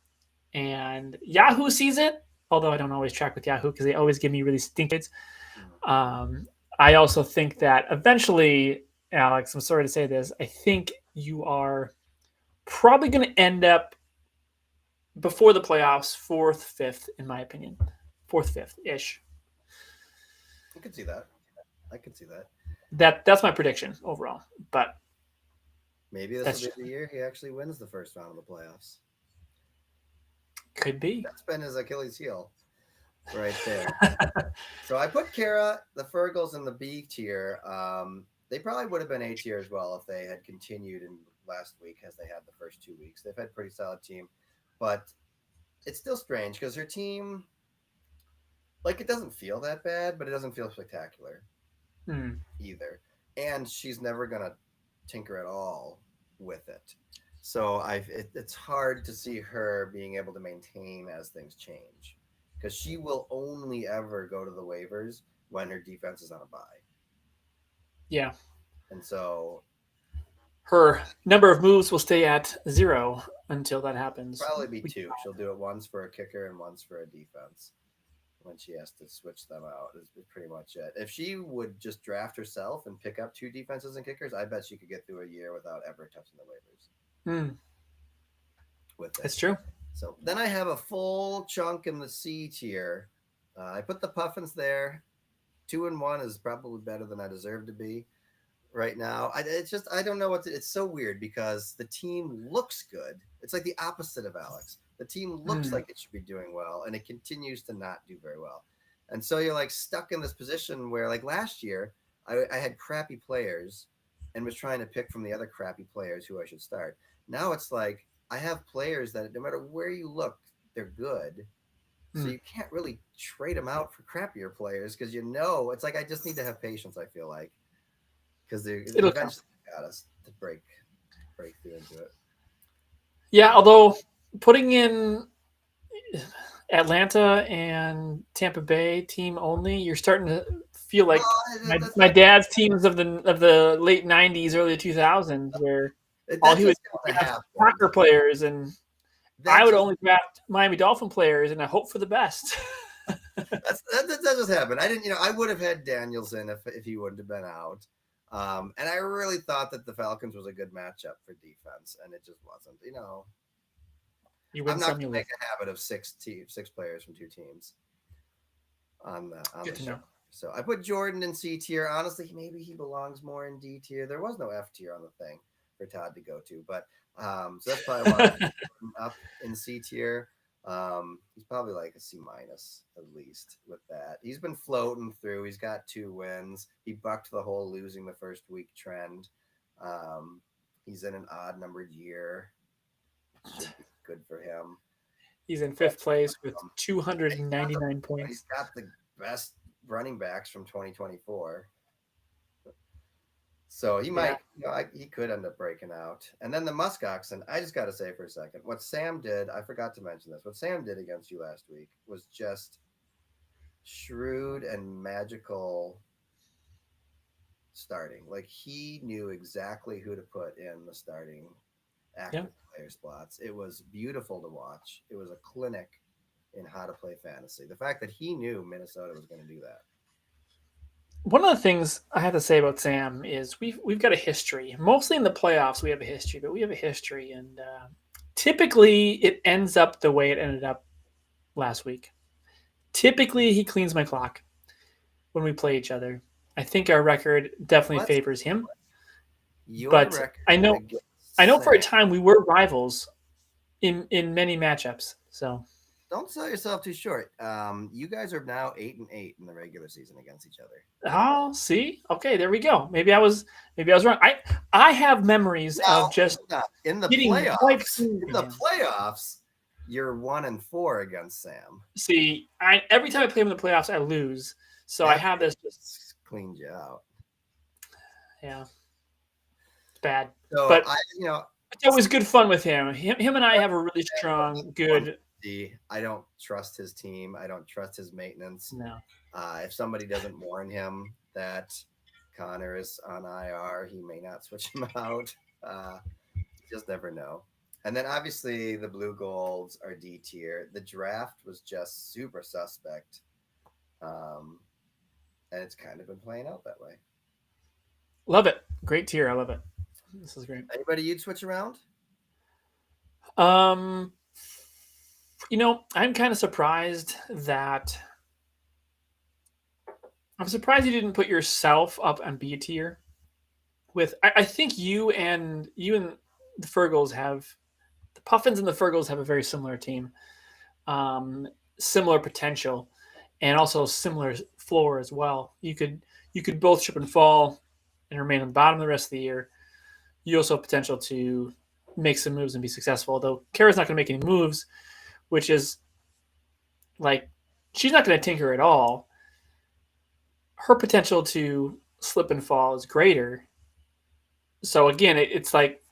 Speaker 3: And Yahoo sees it, although I don't always track with Yahoo because they always give me really stinkies. I also think that eventually, Alex, I'm sorry to say this, I think you are probably going to end up before the playoffs, 4th, 5th, in my opinion. 4th, 5th-ish.
Speaker 1: I could see that.
Speaker 3: That's my prediction overall. But
Speaker 1: maybe this will be the year he actually wins the first round of the playoffs.
Speaker 3: Could be.
Speaker 1: That's been his Achilles heel right there. So I put Kara, the Fergals, in the B tier. They probably would have been A tier as well if they had continued in last week as they had the first 2 weeks. They've had a pretty solid team. But it's still strange because her team, like, it doesn't feel that bad, but it doesn't feel spectacular either. And she's never gonna tinker at all with it. So it's hard to see her being able to maintain as things change because she will only ever go to the waivers when her defense is on a bye.
Speaker 3: Yeah.
Speaker 1: And so
Speaker 3: her number of moves will stay at 0 until that happens.
Speaker 1: Probably be 2. She'll do it once for a kicker and once for a defense when she has to switch them out. Is pretty much it. If she would just draft herself and pick up 2 defenses and kickers, I bet she could get through a year without ever touching the waivers. With it.
Speaker 3: That's true.
Speaker 1: So then I have a full chunk in the C tier. I put the Puffins there. 2-1 is probably better than I deserve to be right now. I don't know it's so weird because the team looks good. It's like the opposite of Alex. The team looks like it should be doing well, and it continues to not do very well. And so you're like stuck in this position where, like, last year, I had crappy players and was trying to pick from the other crappy players who I should start. Now it's like I have players that no matter where you look, they're good. So you can't really trade them out for crappier players because it's like I just need to have patience, I feel like. Because they eventually got us to break through into it.
Speaker 3: Yeah, although putting in Atlanta and Tampa Bay team only, you're starting to feel like my dad's teams of the late '90s, early 2000s, where all he would have soccer players, and I would only draft Miami Dolphin players, and I hope for the best.
Speaker 1: that just happened. I didn't, I would have had Danielson if he wouldn't have been out. And I really thought that the Falcons was a good matchup for defense, and it just wasn't. I'm not going to make a habit of six players from 2 teams on the show. So I put Jordan in C tier. Honestly, maybe he belongs more in D tier. There was no F tier on the thing for Todd to go to, but so that's probably why I'm up in C tier. He's probably like a C- at least with that. He's been floating through. He's got 2 wins. He bucked the whole losing the first week trend. He's in an odd numbered year. Should be good for him.
Speaker 3: He's in 5th place with 299 points.
Speaker 1: He's got the best running backs from 2024. So he might, he could end up breaking out. And then the Muskoxen, I just got to say for a second, what Sam did, I forgot to mention this, what Sam did against you last week was just shrewd and magical starting. Like, he knew exactly who to put in the starting active player spots. It was beautiful to watch. It was a clinic in how to play fantasy. The fact that he knew Minnesota was going to do that.
Speaker 3: One of the things I have to say about Sam is we've got a history. Mostly in the playoffs, we have a history, but we have a history, and typically it ends up the way it ended up last week. Typically, he cleans my clock when we play each other. I think our record definitely favors him. But I know for a time we were rivals in many matchups. So
Speaker 1: don't sell yourself too short. You guys are now 8-8 in the regular season against each other.
Speaker 3: Oh, see? Okay, there we go. Maybe I was wrong. I have memories of just
Speaker 1: in the playoffs. In the playoffs, you're 1-4 against Sam.
Speaker 3: See, every time I play him in the playoffs, I lose. So I have this just
Speaker 1: cleaned you out.
Speaker 3: Yeah, it's bad.
Speaker 1: So
Speaker 3: but it's always good fun with him. Him and I have a really strong, good.
Speaker 1: I don't trust his team. I don't trust his maintenance.
Speaker 3: No.
Speaker 1: If somebody doesn't warn him that Connor is on IR, he may not switch him out. You just never know. And then obviously the Blue Golds are D tier. The draft was just super suspect. And it's kind of been playing out that way.
Speaker 3: Love it. Great tier. I love it. This is great.
Speaker 1: Anybody you'd switch around?
Speaker 3: I'm kind of surprised that you didn't put yourself up on B tier. I think you and the Fergles the Puffins and the Fergles have a very similar team, similar potential, and also similar floor as well. You could both trip and fall and remain on the bottom the rest of the year. You also have potential to make some moves and be successful. Although Kara's not going to make any moves which is like she's not going to tinker at all. Her potential to slip and fall is greater. So again, it's like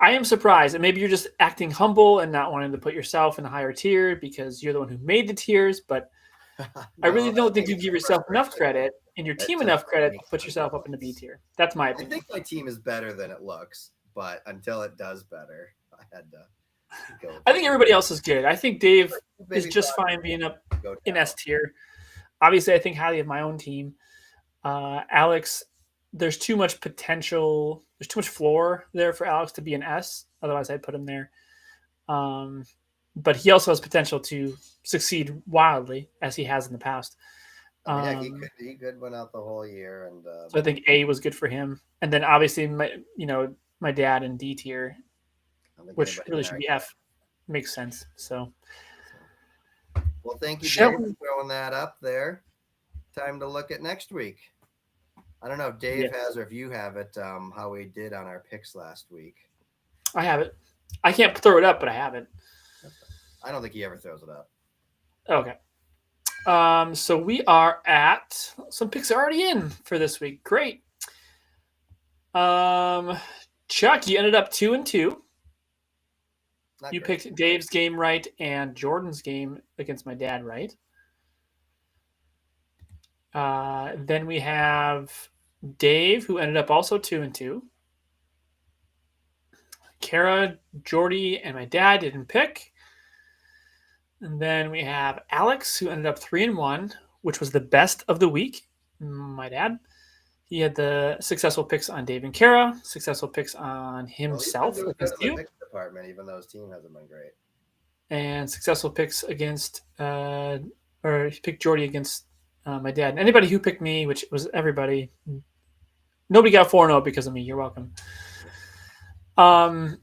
Speaker 3: I am surprised, and maybe you're just acting humble and not wanting to put yourself in a higher tier because you're the one who made the tiers. But I really don't think you give yourself enough credit and your team enough credit to put yourself up in the B tier. That's my opinion.
Speaker 1: I think my team is better than it looks, but until it does better, I had to go.
Speaker 3: I think everybody else is good. I think Dave is just fine being up in S tier. Obviously, I think highly of my own team. Alex, there's too much potential. There's too much floor there for Alex to be an S. Otherwise, I'd put him there. But he also has potential to succeed wildly, as he has in the past.
Speaker 1: He could win out the whole year, and
Speaker 3: so I think A was good for him. And then obviously, my dad in D tier, which really should be F, makes sense. So,
Speaker 1: well, thank you, Dave, for throwing that up there. Time to look at next week. I don't know if Dave has or if you have it, how we did on our picks last week.
Speaker 3: I have it. I can't throw it up, but I have it.
Speaker 1: I don't think he ever throws it up.
Speaker 3: Okay. So we are at some picks are already in for this week. Great. Chuck, you ended up 2-2. You picked Dave's game right and Jordan's game against my dad right. Then we have Dave, who ended up also 2-2. Kara, Jordy, and my dad didn't pick. And then we have Alex, who ended up 3-1, which was the best of the week. My dad. He had the successful picks on Dave and Kara, successful picks on himself against you.
Speaker 1: Pick department, even though his team hasn't been great.
Speaker 3: And successful picks against, or he picked Jordy against my dad. And anybody who picked me, which was everybody, nobody got 4-0 because of me. You're welcome. And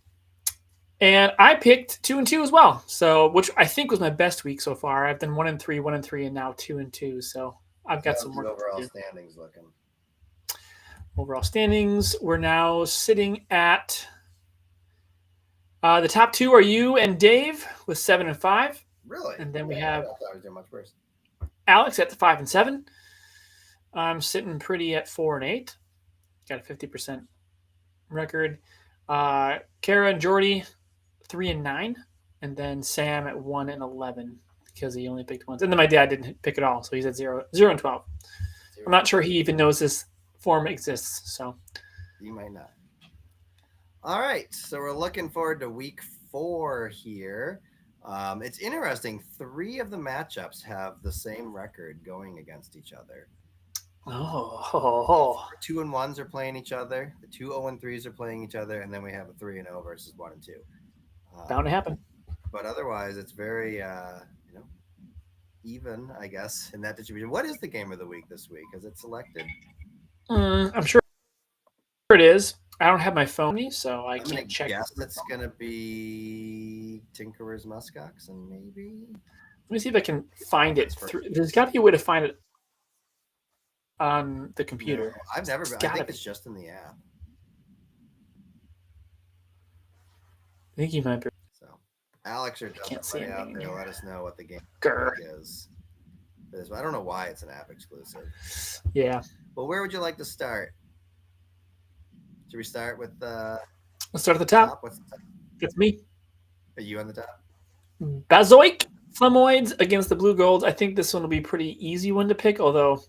Speaker 3: I picked 2-2 as well. So, which I think was my best week so far. I've done 1-3, 1-3, and now 2-2. So I've got some work
Speaker 1: overall
Speaker 3: to do.
Speaker 1: Standings looking.
Speaker 3: Overall standings, we're now sitting at the top two are you and Dave with 7 and 5.
Speaker 1: Really?
Speaker 3: And then we have
Speaker 1: I thought I was doing much worse.
Speaker 3: Alex at the 5 and 7. I'm sitting pretty at 4 and 8. Got a 50% record. Kara and Jordy 3 and 9, and then Sam at 1 and 11 because he only picked once. And then my dad didn't pick at all, so he's at 0 and 12. I'm not sure he even knows this form exists. So
Speaker 1: you might not. All right, so we're looking forward to week 4 here. It's interesting. 3 of the matchups have the same record going against each other.
Speaker 3: Oh.
Speaker 1: 2 and 1s are playing each other. The 2 0-3s are playing each other, and then we have a 3-0 versus 1 and 2.
Speaker 3: Bound to happen.
Speaker 1: But otherwise, it's very even, I guess, in that distribution. What is the game of the week this week? Is it selected?
Speaker 3: I'm sure it is. I don't have my phone, so I can't check.
Speaker 1: Guess it's going to be Tinkerer's Muskox, maybe.
Speaker 3: Let me see if I can find it. There's got to be a way to find it on the computer.
Speaker 1: No, I've never been. I think it's just in the app.
Speaker 3: I think you might be.
Speaker 1: So, Alex or somebody out there, let us know what the game is. I don't know why it's an app exclusive.
Speaker 3: Yeah.
Speaker 1: Well, where would you like to start? Should we start with
Speaker 3: let's start at the top. That's me.
Speaker 1: Are you on the top?
Speaker 3: Bazoik Flemoids against the Blue Golds. I think this one will be a pretty easy one to pick, although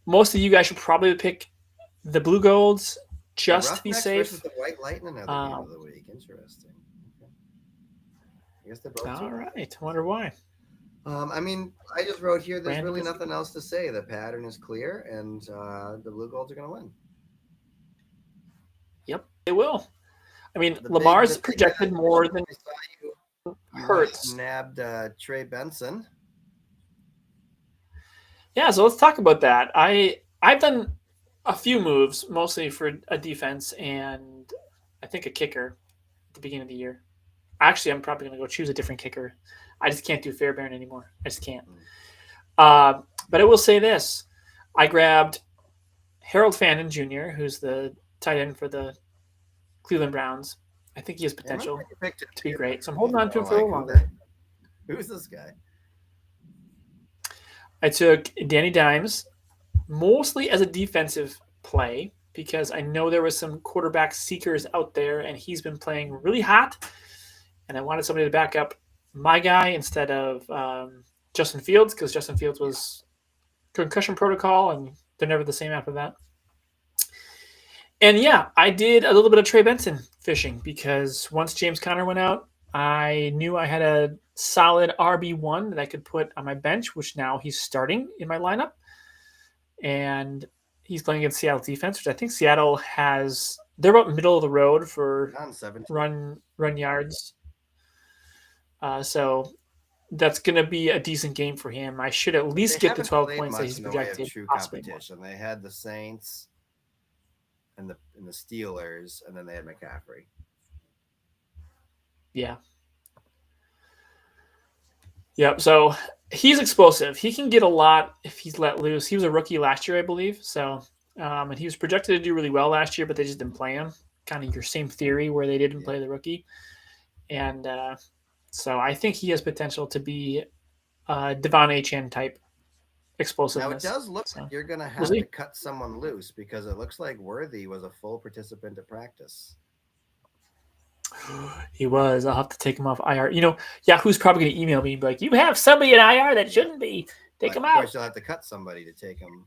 Speaker 3: most of you guys should probably pick the Blue Golds just to be safe.
Speaker 1: Versus the White Lightning are the game of the week. Interesting. Okay. I guess they're both
Speaker 3: all right. I wonder why.
Speaker 1: I just wrote here. There's really nothing else to say. The pattern is clear, and the Blue Golds are going to win.
Speaker 3: Yep, they will. I mean, Lamar's projected more than Hurts.
Speaker 1: Nabbed Trey Benson.
Speaker 3: Yeah, so let's talk about that. I've done a few moves, mostly for a defense and I think a kicker at the beginning of the year. Actually, I'm probably going to go choose a different kicker. I just can't do Fairbairn anymore. I just can't. But I will say this. I grabbed Harold Fannin Jr., who's the tight end for the Cleveland Browns. I think he has potential to be great. So I'm holding on to him for a little longer.
Speaker 1: Who's this guy?
Speaker 3: I took Danny Dimes mostly as a defensive play because I know there was some quarterback seekers out there, and he's been playing really hot, and I wanted somebody to back up my guy instead of Justin Fields, because Justin Fields was concussion protocol, and they're never the same after that. And yeah, I did a little bit of Trey Benson fishing because once James Conner went out, I knew I had a solid RB1 that I could put on my bench, which now he's starting in my lineup. And he's playing against Seattle defense, which I think Seattle has. They're about middle of the road for run yards. So that's going to be a decent game for him. I should at least get the 12 points that he's projected.
Speaker 1: True competition. They had the Saints and the Steelers, and then they had McCaffrey.
Speaker 3: Yeah. Yep. So he's explosive. He can get a lot if he's let loose. He was a rookie last year, I believe. So, and he was projected to do really well last year, but they just didn't play him. Kind of your same theory where they didn't play the rookie. And so I think he has potential to be Devon Achane type explosiveness.
Speaker 1: Now it does look like you're going to have to cut someone loose because it looks like Worthy was a full participant at practice.
Speaker 3: He was. I'll have to take him off IR. Yahoo's probably going to email me and be like, you have somebody in IR that shouldn't be. Take him out.
Speaker 1: Of course, you'll have to cut somebody to take him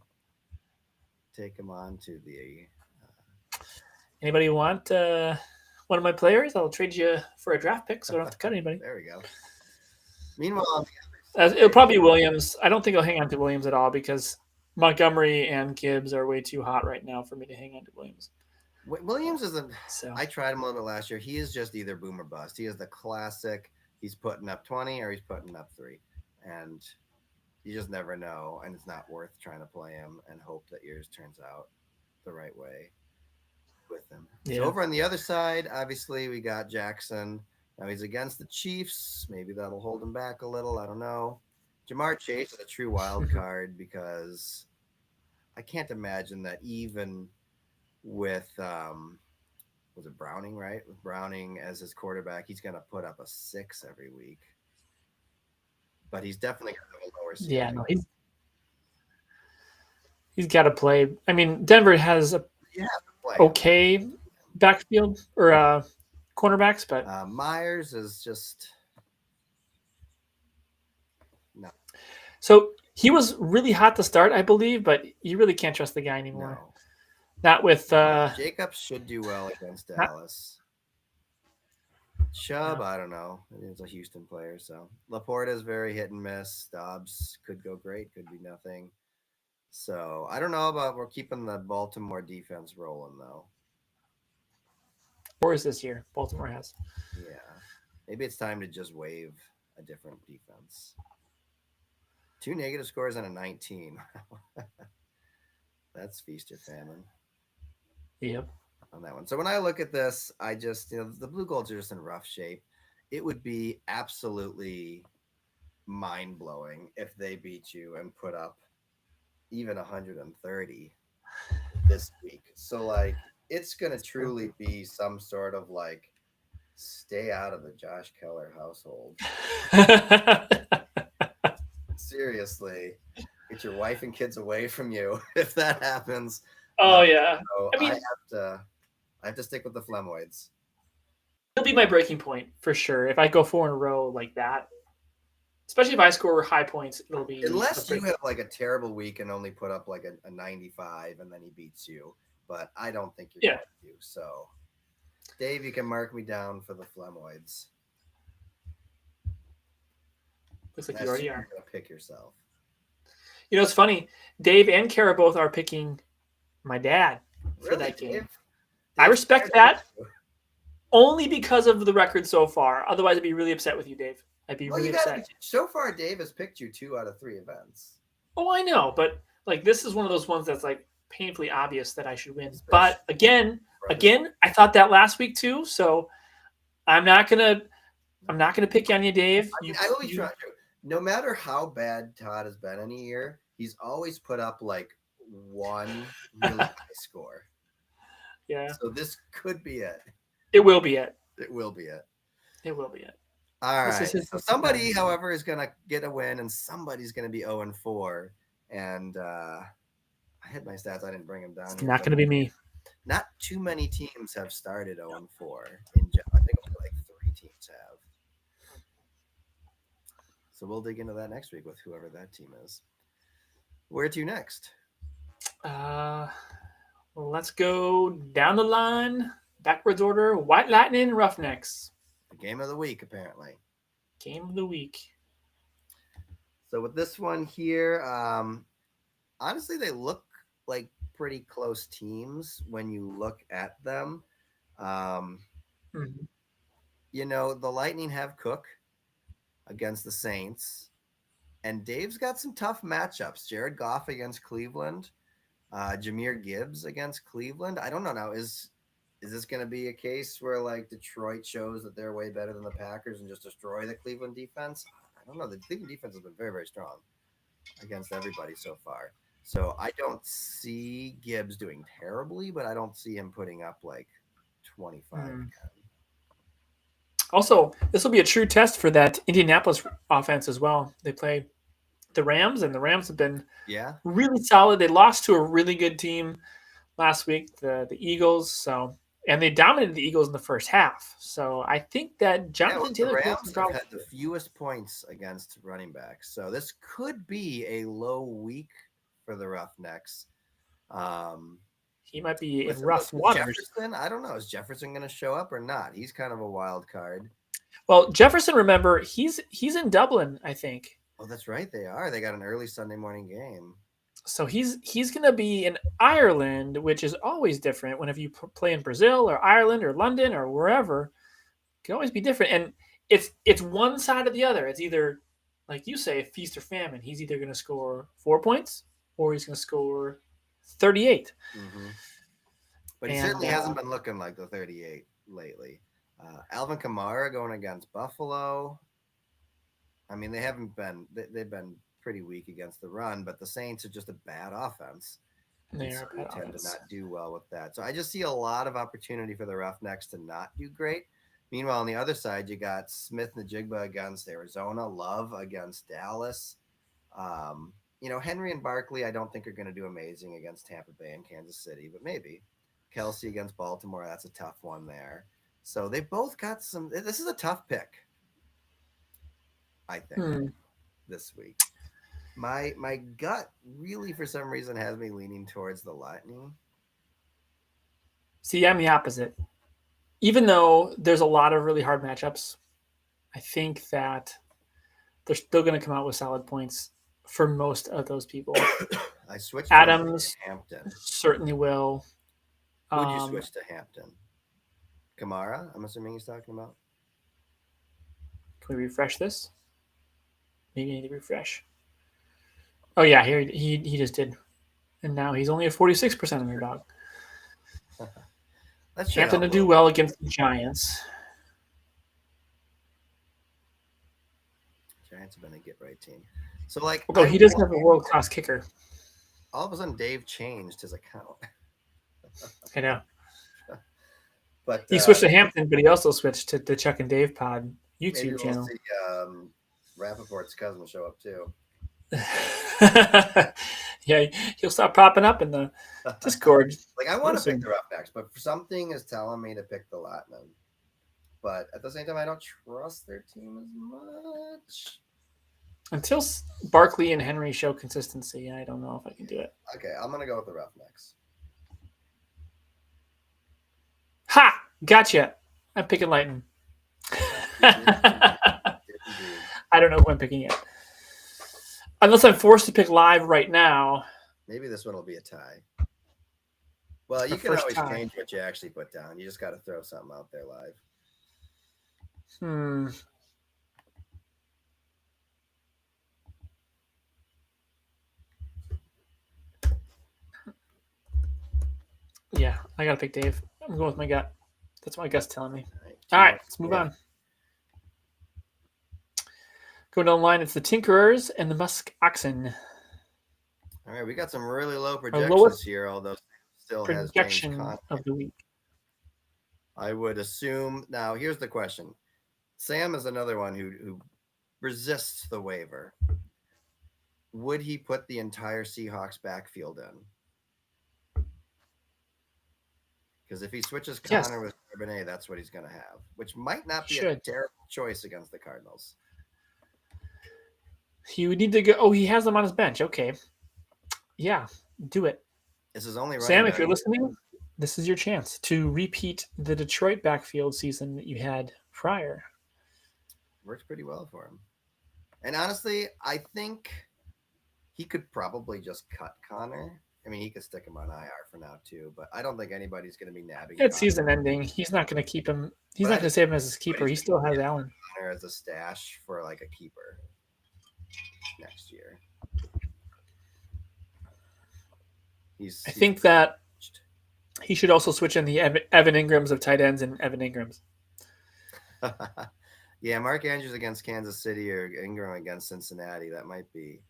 Speaker 1: on to the...
Speaker 3: Anybody want one of my players? I'll trade you for a draft pick so I don't have to cut anybody.
Speaker 1: There we go. Meanwhile,
Speaker 3: it'll probably be Williams. I don't think I'll hang on to Williams at all because Montgomery and Gibbs are way too hot right now for me to hang on to Williams.
Speaker 1: Williams isn't. So. I tried him a little bit last year. He is just either boom or bust. He is the classic. He's putting up 20 or he's putting up 3, and you just never know. And it's not worth trying to play him and hope that yours turns out the right way with him. Yeah. So over on the other side, obviously we got Jackson. Now he's against the Chiefs. Maybe that'll hold him back a little. I don't know. Jamar Chase is a true wild card because I can't imagine that even with was it Browning, right? With Browning as his quarterback, he's going to put up a 6 every week. But he's definitely going to have a lower ceiling.
Speaker 3: Yeah, no, he's got to play. I mean, Denver has a okay backfield or cornerbacks, but
Speaker 1: Myers is just no.
Speaker 3: So he was really hot to start, I believe, but you really can't trust the guy anymore.
Speaker 1: No.
Speaker 3: Not with
Speaker 1: Jacobs should do well against Dallas. Chubb, I don't know. He's a Houston player, so Laporta is very hit and miss. Dobbs could go great, could be nothing. So I don't know about we're keeping the Baltimore defense rolling though.
Speaker 3: Or is this year Baltimore has?
Speaker 1: Yeah, maybe it's time to just waive a different defense. 2 negative scores on a 19. That's feast or famine.
Speaker 3: Yep.
Speaker 1: On that one. So when I look at this, I just, the Blue Golds are just in rough shape. It would be absolutely mind-blowing if they beat you and put up even 130 this week. So, it's going to truly be some sort of, stay out of the Josh Keller household. Seriously. Get your wife and kids away from you if that happens.
Speaker 3: Oh, yeah.
Speaker 1: So I have to stick with the Flemoids.
Speaker 3: It'll be my breaking point for sure. If I go 4 in a row like that, especially if I score high points, it'll be.
Speaker 1: Unless you have a terrible week and only put up a 95 and then he beats you. But I don't think you're going to. So, Dave, you can mark me down for the Flemoids.
Speaker 3: Looks like you already are.
Speaker 1: You're going to pick yourself.
Speaker 3: It's funny. Dave and Kara both are picking my dad for that game. Dave I respect that only because of the record so far. Otherwise, I'd be really upset with you, Dave. I'd be really upset.
Speaker 1: So far, Dave has picked you 2 out of 3 events.
Speaker 3: Oh, I know. But this is one of those ones that's painfully obvious that I should win. But again, I thought that last week too. So I'm not gonna pick on you, Dave.
Speaker 1: I will be trying to. No matter how bad Todd has been any year, he's always put up one really high score.
Speaker 3: Yeah.
Speaker 1: So this could be it.
Speaker 3: It will be it.
Speaker 1: It will be it.
Speaker 3: It will be it.
Speaker 1: All
Speaker 3: This is
Speaker 1: right.
Speaker 3: his.
Speaker 1: So somebody, however, is going to get a win, and somebody's going to be 0-4. And I hit my stats. I didn't bring them down.
Speaker 3: It's
Speaker 1: Here,
Speaker 3: not going to be me.
Speaker 1: Not too many teams have started 0-4. I think only like 3 teams have. So we'll dig into that next week with whoever that team is. Where to next?
Speaker 3: Let's go down the line, backwards order. White Lightning, Roughnecks.
Speaker 1: The game of the week, apparently.
Speaker 3: Game of the week.
Speaker 1: So with this one here, honestly, they look like pretty close teams when you look at them.
Speaker 3: Mhm.
Speaker 1: You know, the Lightning have Cook against the Saints, and Dave's got some tough matchups. Jared Goff against Cleveland, Jahmyr Gibbs against Cleveland. I don't know now. Is this going to be a case where like Detroit shows that they're way better than the Packers and just destroy the Cleveland defense? I don't know. The Cleveland defense has been very, very strong against everybody so far. So I don't see Gibbs doing terribly, but I don't see him putting up like 25 again.
Speaker 3: Also, this will be a true test for that Indianapolis offense as well. They play the Rams, and the Rams have been really solid. They lost to a really good team last week, the Eagles. And they dominated the Eagles in the first half. So I think that Jonathan Taylor
Speaker 1: the Rams have had the fewest points against running backs. So this could be a low week for the Roughnecks.
Speaker 3: He might be in rough waters.
Speaker 1: Jefferson, I don't know. Is Jefferson going to show up or not? He's kind of a wild card.
Speaker 3: Well, Jefferson, remember, he's in Dublin, I think.
Speaker 1: Oh, that's right. They are. They got an early Sunday morning game.
Speaker 3: So he's going to be in Ireland, which is always different. Whenever you play in Brazil or Ireland or London or wherever, it can always be different. And it's one side or the other. It's either, like you say, feast or famine. He's either going to score 4 points or he's going to score 38.
Speaker 1: Mm-hmm. But he certainly hasn't been looking like the 38 lately. Alvin Kamara going against Buffalo. I mean, they've been pretty weak against the run, but the Saints are just a bad offense. They tend to not do well with that. So I just see a lot of opportunity for the Roughnecks to not do great. Meanwhile, on the other side, you got Smith-Njigba against Arizona, Love against Dallas. Henry and Barkley, I don't think are going to do amazing against Tampa Bay and Kansas City, but maybe. Kelsey against Baltimore, that's a tough one there. So they both got some. This is a tough pick, I think, this week. My gut really, for some reason, has me leaning towards the Lightning.
Speaker 3: See, I'm the opposite. Even though there's a lot of really hard matchups, I think that they're still going to come out with solid points for most of those people.
Speaker 1: I switched.
Speaker 3: Adams
Speaker 1: to Hampton.
Speaker 3: Certainly will.
Speaker 1: Who'd you switch to Hampton? Kamara, I'm assuming he's talking about.
Speaker 3: Can we refresh this? Maybe I need to refresh. Oh yeah, here he just did, and now he's only a 46% underdog. Hampton to do well against the Giants.
Speaker 1: Giants have been a get-right team. So, like,
Speaker 3: although he doesn't have a world-class kicker.
Speaker 1: All of a sudden, Dave changed his account.
Speaker 3: I know.
Speaker 1: But
Speaker 3: he switched to Hampton, but he also switched to the Chuck&DavePod YouTube channel.
Speaker 1: We'll see, Rappaport's cousin will show up too.
Speaker 3: Yeah, he'll start popping up in the Discord.
Speaker 1: Like, I want to pick the Roughnecks, but something is telling me to pick the Lightning. But at the same time, I don't trust their team as much.
Speaker 3: Until Barkley and Henry show consistency, I don't know if I can do it.
Speaker 1: Okay, I'm going to go with the Roughnecks.
Speaker 3: Ha! Gotcha. I'm picking Lightning. I don't know who I'm picking yet. Unless I'm forced to pick live right now.
Speaker 1: Maybe this one will be a tie. Well, you can always change what you actually put down. You just got to throw something out there live.
Speaker 3: Yeah, I got to pick Dave. I'm going with my gut. That's what my gut's telling me. All right, let's move on. Going down the line, it's the Tinkerers and the Musk Oxen.
Speaker 1: All right, we got some really low projections here, although still has changed
Speaker 3: of the week.
Speaker 1: I would assume. Now, here's the question. Sam is another one who resists the waiver. Would he put the entire Seahawks backfield in? Because if he switches
Speaker 3: Yes,
Speaker 1: Connor with Charbonnet, that's what he's going to have, which might not
Speaker 3: he
Speaker 1: be a
Speaker 3: should.
Speaker 1: terrible choice against the Cardinals.
Speaker 3: He would need to go. Oh, he has them on his bench. Okay. Yeah, do it.
Speaker 1: This is only running
Speaker 3: Sam,
Speaker 1: back.
Speaker 3: if you're listening, this is your chance to repeat the Detroit backfield season that you had prior.
Speaker 1: Works pretty well for him. And honestly, I think he could probably just cut Connor. I mean, he could stick him on IR for now too, but I don't think anybody's going to be nabbing
Speaker 3: It's
Speaker 1: Connor.
Speaker 3: season ending. He's not going to keep him. He's
Speaker 1: But
Speaker 3: not
Speaker 1: I
Speaker 3: going to
Speaker 1: just-
Speaker 3: save him as his keeper. He still has Allen.
Speaker 1: Connor as a stash for like a keeper next year.
Speaker 3: I think that he should also switch in the Evan Ingrams of tight ends and Evan Ingrams.
Speaker 1: Yeah, Mark Andrews against Kansas City or Ingram against Cincinnati. That might be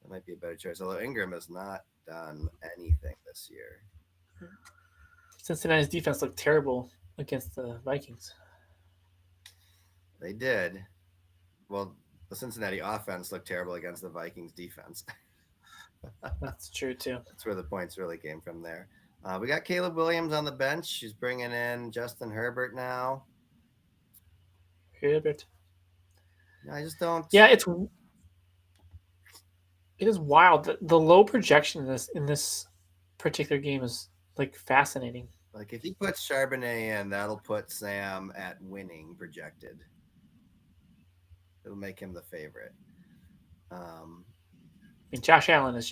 Speaker 1: a better choice. Although Ingram has not done anything this year.
Speaker 3: Cincinnati's defense looked terrible against the Vikings.
Speaker 1: They did. Well, the Cincinnati offense looked terrible against the Vikings defense.
Speaker 3: That's true too.
Speaker 1: That's where the points really came from there. We got Caleb Williams on the bench. She's bringing in Justin Herbert now.
Speaker 3: Herbert.
Speaker 1: I just don't.
Speaker 3: Yeah, it is wild. The low projection in this particular game is like fascinating.
Speaker 1: Like if he puts Charbonnet in, that'll put Sam at winning projected. It'll make him the favorite.
Speaker 3: I mean, Josh Allen is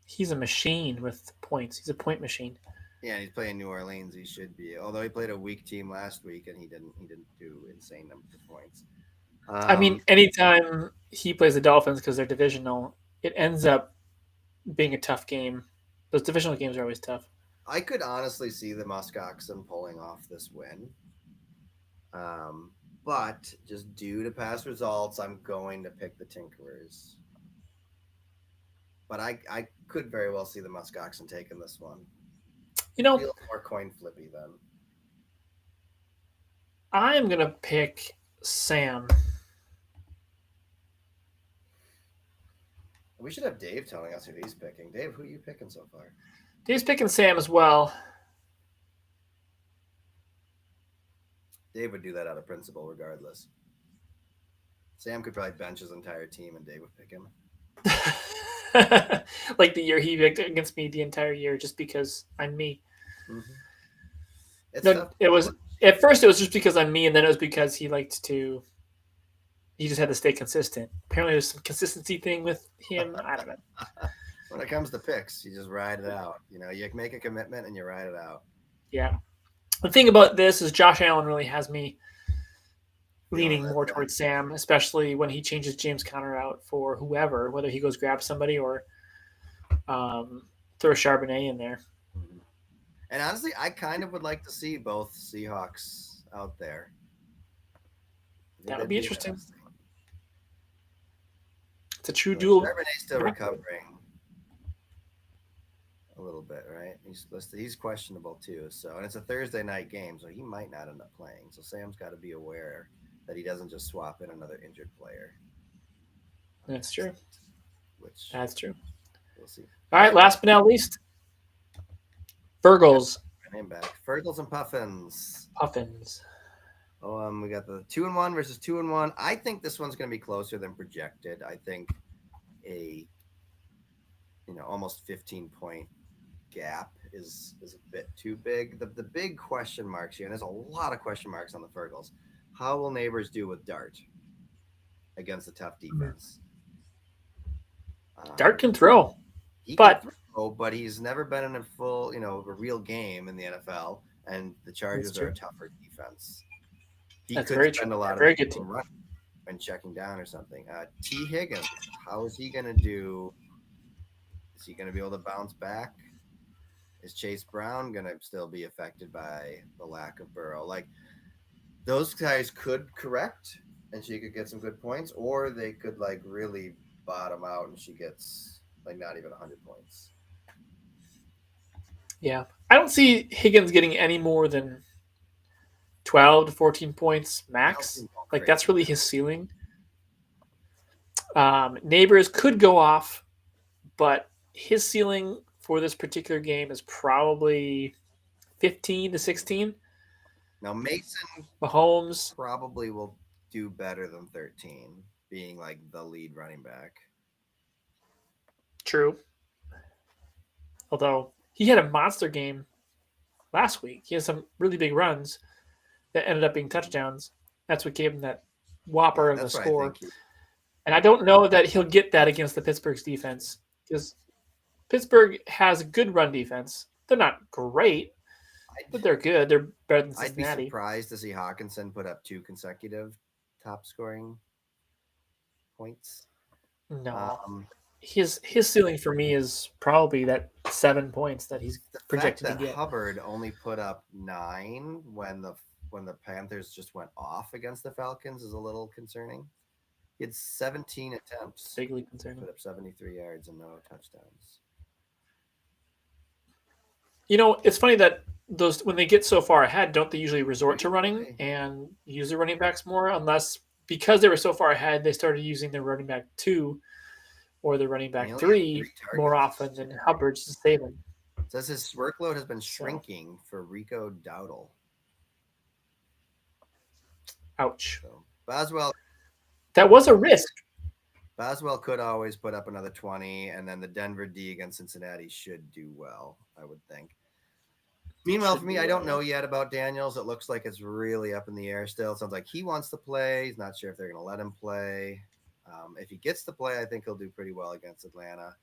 Speaker 3: he's a machine with points. He's a point machine.
Speaker 1: Yeah, he's playing New Orleans. He should be. Although he played a weak team last week and he didn't do insane numbers of points.
Speaker 3: I mean, anytime he plays the Dolphins because they're divisional, it ends up being a tough game. Those divisional games are always tough.
Speaker 1: I could honestly see the Muskoxen pulling off this win. But just due to past results, I'm going to pick the Tinkerers. But I could very well see the Muskoxen taking this one.
Speaker 3: You know,
Speaker 1: Feel more coin flippy then.
Speaker 3: I am going to pick Sam.
Speaker 1: We should have Dave telling us who he's picking. Dave, who are you picking so far?
Speaker 3: Dave's picking Sam as well.
Speaker 1: Dave would do that out of principle regardless. Sam could probably bench his entire team and Dave would pick him.
Speaker 3: Like the year he picked against me the entire year just because I'm me.
Speaker 1: Mm-hmm.
Speaker 3: No, it was at first it was just because I'm me, and then it was because he just had to stay consistent. Apparently there's some consistency thing with him. I don't know.
Speaker 1: When it comes to picks, you just ride it out. You know, you make a commitment and you ride it out.
Speaker 3: Yeah. The thing about this is Josh Allen really has me leaning more towards Sam, especially when he changes James Conner out for whoever, whether he goes grab somebody or throw Charbonnet in there.
Speaker 1: And honestly, I kind of would like to see both Seahawks out there.
Speaker 3: That would be interesting. It's a true duel.
Speaker 1: Charbonnet's still recovering a little bit, right? He's questionable too. So, and it's a Thursday night game, so he might not end up playing. So Sam's got to be aware that he doesn't just swap in another injured player.
Speaker 3: That's true. That's true.
Speaker 1: We'll see.
Speaker 3: All right, last but not least, Virgils.
Speaker 1: Name back. Virgils and Puffins.
Speaker 3: Puffins.
Speaker 1: We got the 2-1 versus 2-1. I think this one's going to be closer than projected. I think a almost 15-point gap is a bit too big. The big question marks here, and there's a lot of question marks on the Virgils. How will Neighbors do with Dart against a tough defense?
Speaker 3: Dart can throw.
Speaker 1: Can throw, but he's never been in a full, a real game in the NFL, and the Chargers are a tougher defense. He
Speaker 3: That's
Speaker 1: could
Speaker 3: very
Speaker 1: spend
Speaker 3: true.
Speaker 1: a lot
Speaker 3: Very
Speaker 1: of
Speaker 3: good team.
Speaker 1: running and checking down or something. T. Higgins, how is he going to do? Is he going to be able to bounce back? Is Chase Brown going to still be affected by the lack of Burrow? Like, those guys could correct, and she could get some good points, or they could, like, really bottom out, and she gets, like, not even 100 points.
Speaker 3: Yeah. I don't see Higgins getting any more than 12 to 14 points max. Like that's really his ceiling. Neighbors could go off, but his ceiling for this particular game is probably 15 to 16.
Speaker 1: Now Mason
Speaker 3: Mahomes
Speaker 1: probably will do better than 13, being like the lead running back.
Speaker 3: True. Although he had a monster game last week. He had some really big runs that ended up being touchdowns. That's what gave him that whopper of a score. And I don't know that he'll get that against the Pittsburgh's defense because Pittsburgh has a good run defense. They're not great, but they're good. They're better than Cincinnati.
Speaker 1: I'd be surprised to see Hawkinson put up 2 consecutive top scoring points.
Speaker 3: No. His ceiling for me is probably that 7 points that he's projected to get.
Speaker 1: Hubbard only put up 9 when the Panthers just went off against the Falcons is a little concerning. He had 17 attempts.
Speaker 3: Bigly concerning.
Speaker 1: Put up 73 yards and no touchdowns.
Speaker 3: It's funny that those when they get so far ahead, don't they usually resort to running and use the running backs more? Unless because they were so far ahead, they started using their running back 2 or the running back 3 more often than Hubbard's to save him.
Speaker 1: It says his workload has been shrinking for Rico Dowdle.
Speaker 3: Ouch.
Speaker 1: So, Boswell.
Speaker 3: That was a risk.
Speaker 1: Boswell could always put up another 20, and then the Denver D against Cincinnati should do well, I would think. Meanwhile, for me, I don't know yet about Daniels. It looks like it's really up in the air still. It sounds like he wants to play. He's not sure if they're going to let him play. If he gets to play, I think he'll do pretty well against Atlanta.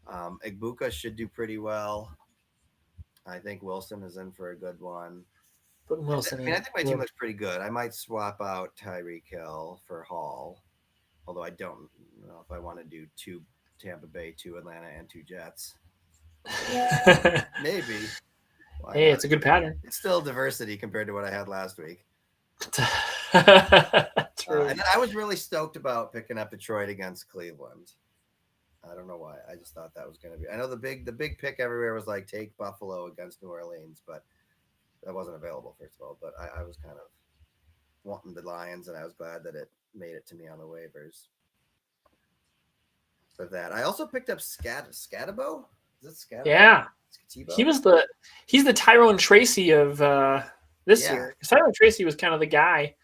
Speaker 1: Igbuka should do pretty well. I think Wilson is in for a good one.
Speaker 3: But Wilson,
Speaker 1: I think my team looks pretty good. I might swap out Tyreek Hill for Hall, although I don't know if I want to do 2 Tampa Bay, 2 Atlanta, and 2 Jets. Maybe.
Speaker 3: Hey, it's a good pattern.
Speaker 1: It's still diversity compared to what I had last week.
Speaker 3: True.
Speaker 1: And I was really stoked about picking up Detroit against Cleveland. I don't know why. I just thought that was going to be. I know the big pick everywhere was like take Buffalo against New Orleans, but that wasn't available, first of all. But I was kind of wanting the Lions, and I was glad that it made it to me on the waivers. For that, I also picked up Scatabo. Is it Scatabo?
Speaker 3: Yeah, he's the Tyrone Tracy of this year. Tyrone Tracy was kind of the guy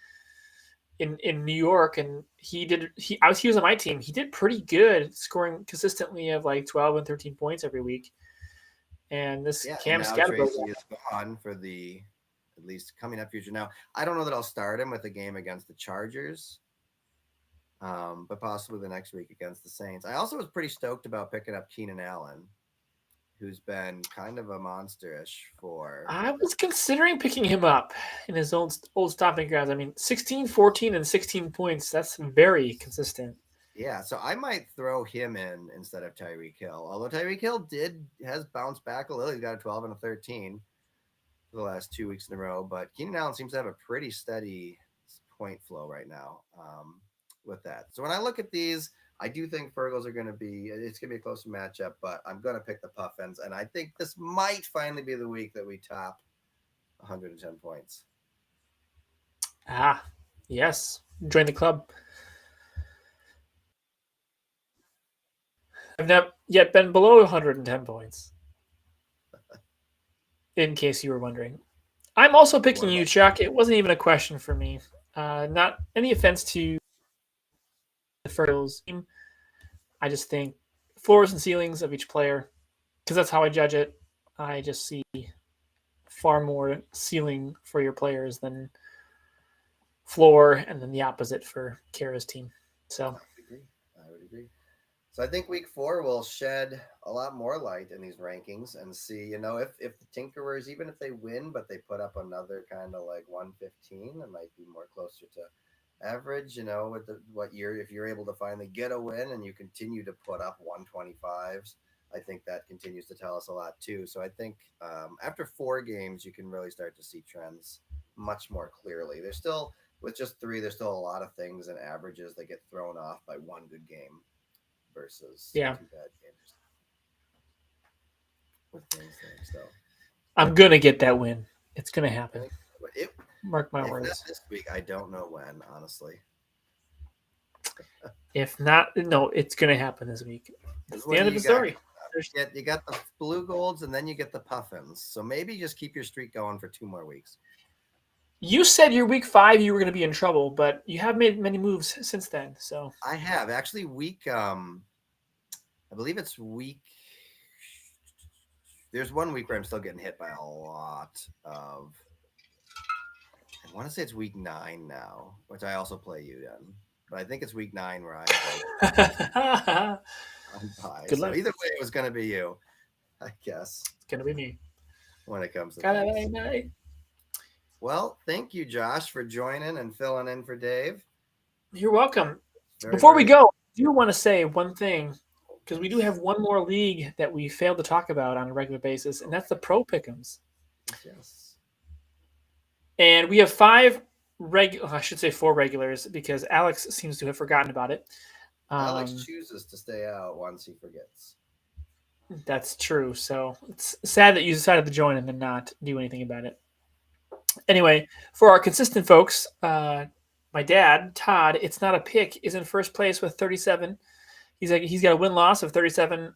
Speaker 3: in New York, and he was on my team. He did pretty good, scoring consistently of like 12 and 13 points every week. And this Cam Scatabo
Speaker 1: is gone for the at least coming up future. Now, I don't know that I'll start him with a game against the Chargers, but possibly the next week against the Saints. I also was pretty stoked about picking up Keenan Allen, who's been kind of a monsterish for.
Speaker 3: I was considering picking him up in his old stomping grounds. I mean, 16, 14, and 16 points. That's very consistent.
Speaker 1: Yeah, so I might throw him in instead of Tyreek Hill. Although Tyreek Hill has bounced back a little. He's got a 12 and a 13 for the last 2 weeks in a row. But Keenan Allen seems to have a pretty steady point flow right now with that. So when I look at these, I do think Fergles are going to be – it's going to be a closer matchup, but I'm going to pick the Puffins. And I think this might finally be the week that we top 110 points.
Speaker 3: Ah, yes. Join the club. I've not yet been below 110 points. In case you were wondering. I'm also picking you, Chuck. It wasn't even a question for me. Not any offense to the Fergles team. I just think floors and ceilings of each player, because that's how I judge it. I just see far more ceiling for your players than floor, and then the opposite for Kara's team. So
Speaker 1: I would agree. So I think week 4 will shed a lot more light in these rankings and see, if the Tinkerers, even if they win, but they put up another kind of like 115, it might be more closer to average, with if you're able to finally get a win and you continue to put up 125s, I think that continues to tell us a lot too. So I think after 4 games, you can really start to see trends much more clearly. There's still, with just 3, there's still a lot of things and averages that get thrown off by one good game versus 2 bad games. With things there, so
Speaker 3: I'm gonna get that win. It's gonna happen. Mark my
Speaker 1: If not
Speaker 3: words.
Speaker 1: this week, I don't know when, honestly.
Speaker 3: If not, no, it's going to happen this week. That's the end of the story.
Speaker 1: You got the blue golds, and then you get the puffins. So maybe just keep your streak going for 2 more weeks.
Speaker 3: You said your week 5 you were going to be in trouble, but you have made many moves since then. So
Speaker 1: I have actually I believe it's week. There's 1 week where I'm still getting hit by a lot of. I want to say it's week 9 now, which I also play you in, but I think it's week 9 where I'm by.
Speaker 3: Good
Speaker 1: So
Speaker 3: luck.
Speaker 1: either way, it was going to be you, I guess.
Speaker 3: It's going to be me.
Speaker 1: When it comes to
Speaker 3: Night.
Speaker 1: Well, thank you, Josh, for joining and filling in for Dave.
Speaker 3: You're welcome. Before we go, I do want to say one thing, because we do have one more league that we failed to talk about on a regular basis, and that's the Pro Pick'ems.
Speaker 1: Yes.
Speaker 3: And we have 4 regulars, because Alex seems to have forgotten about it.
Speaker 1: Alex chooses to stay out once he forgets.
Speaker 3: That's true. So it's sad that you decided to join and then not do anything about it. Anyway, for our consistent folks, my dad, Todd, it's not a pick, is in first place with 37. He's got a win-loss of 37-11.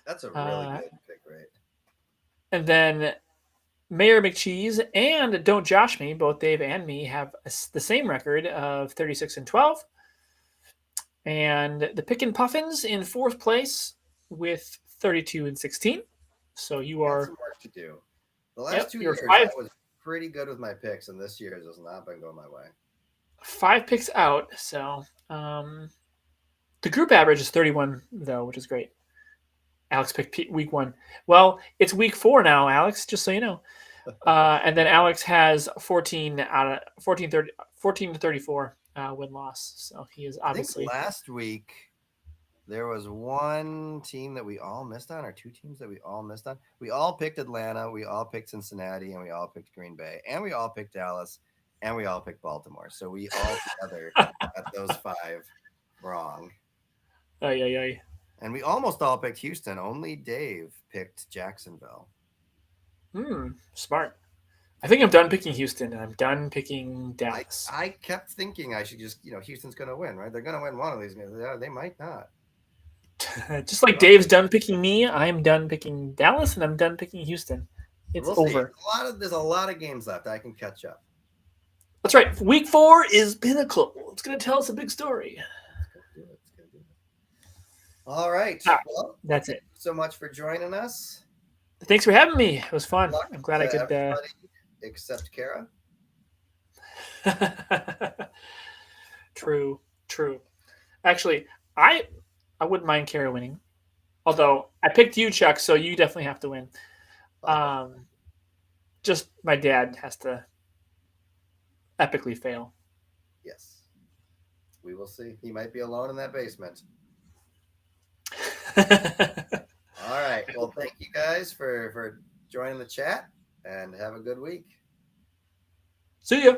Speaker 1: That's a really good pick rate.
Speaker 3: And then Mayor McCheese and Don't Josh Me, both Dave and me, have the same record of 36-12. And the Pickin' Puffins in 4th place with 32-16. So you are
Speaker 1: some work to do. The last 2 years,
Speaker 3: 5,
Speaker 1: I was pretty good with my picks, and this year has not been going my way.
Speaker 3: 5 picks out. So the group average is 31, though, which is great. Alex picked week 1. Well, it's week 4 now, Alex, just so you know. And then Alex has 14 to 34 win-loss. So he is obviously.
Speaker 1: I think last week there was one team that we all missed on, or 2 teams that we all missed on. We all picked Atlanta, we all picked Cincinnati, and we all picked Green Bay, and we all picked Dallas, and we all picked Baltimore. So we all together got those 5 wrong.
Speaker 3: Ay.
Speaker 1: And we almost all picked Houston. Only Dave picked Jacksonville.
Speaker 3: Smart. I think I'm done picking Houston, and I'm done picking Dallas.
Speaker 1: I kept thinking I should just, Houston's going to win, right? They're going to win one of these. They might not.
Speaker 3: Just like Dave's done picking me, I'm done picking Dallas, and I'm done picking Houston. It's over.
Speaker 1: There's a lot of games left. I can catch up.
Speaker 3: That's right. Week 4 is pinnacle. It's going to tell us a big story.
Speaker 1: Let's go do it. All right. Well,
Speaker 3: that's it.
Speaker 1: So much for joining us.
Speaker 3: Thanks for having me. It was fun. I'm glad I could.
Speaker 1: Except Kara.
Speaker 3: True. Actually, I wouldn't mind Kara winning. Although I picked you, Chuck, so you definitely have to win. Just my dad has to epically fail.
Speaker 1: Yes. We will see. He might be alone in that basement. All right. Well, thank you guys for joining the chat, and have a good week.
Speaker 3: See ya.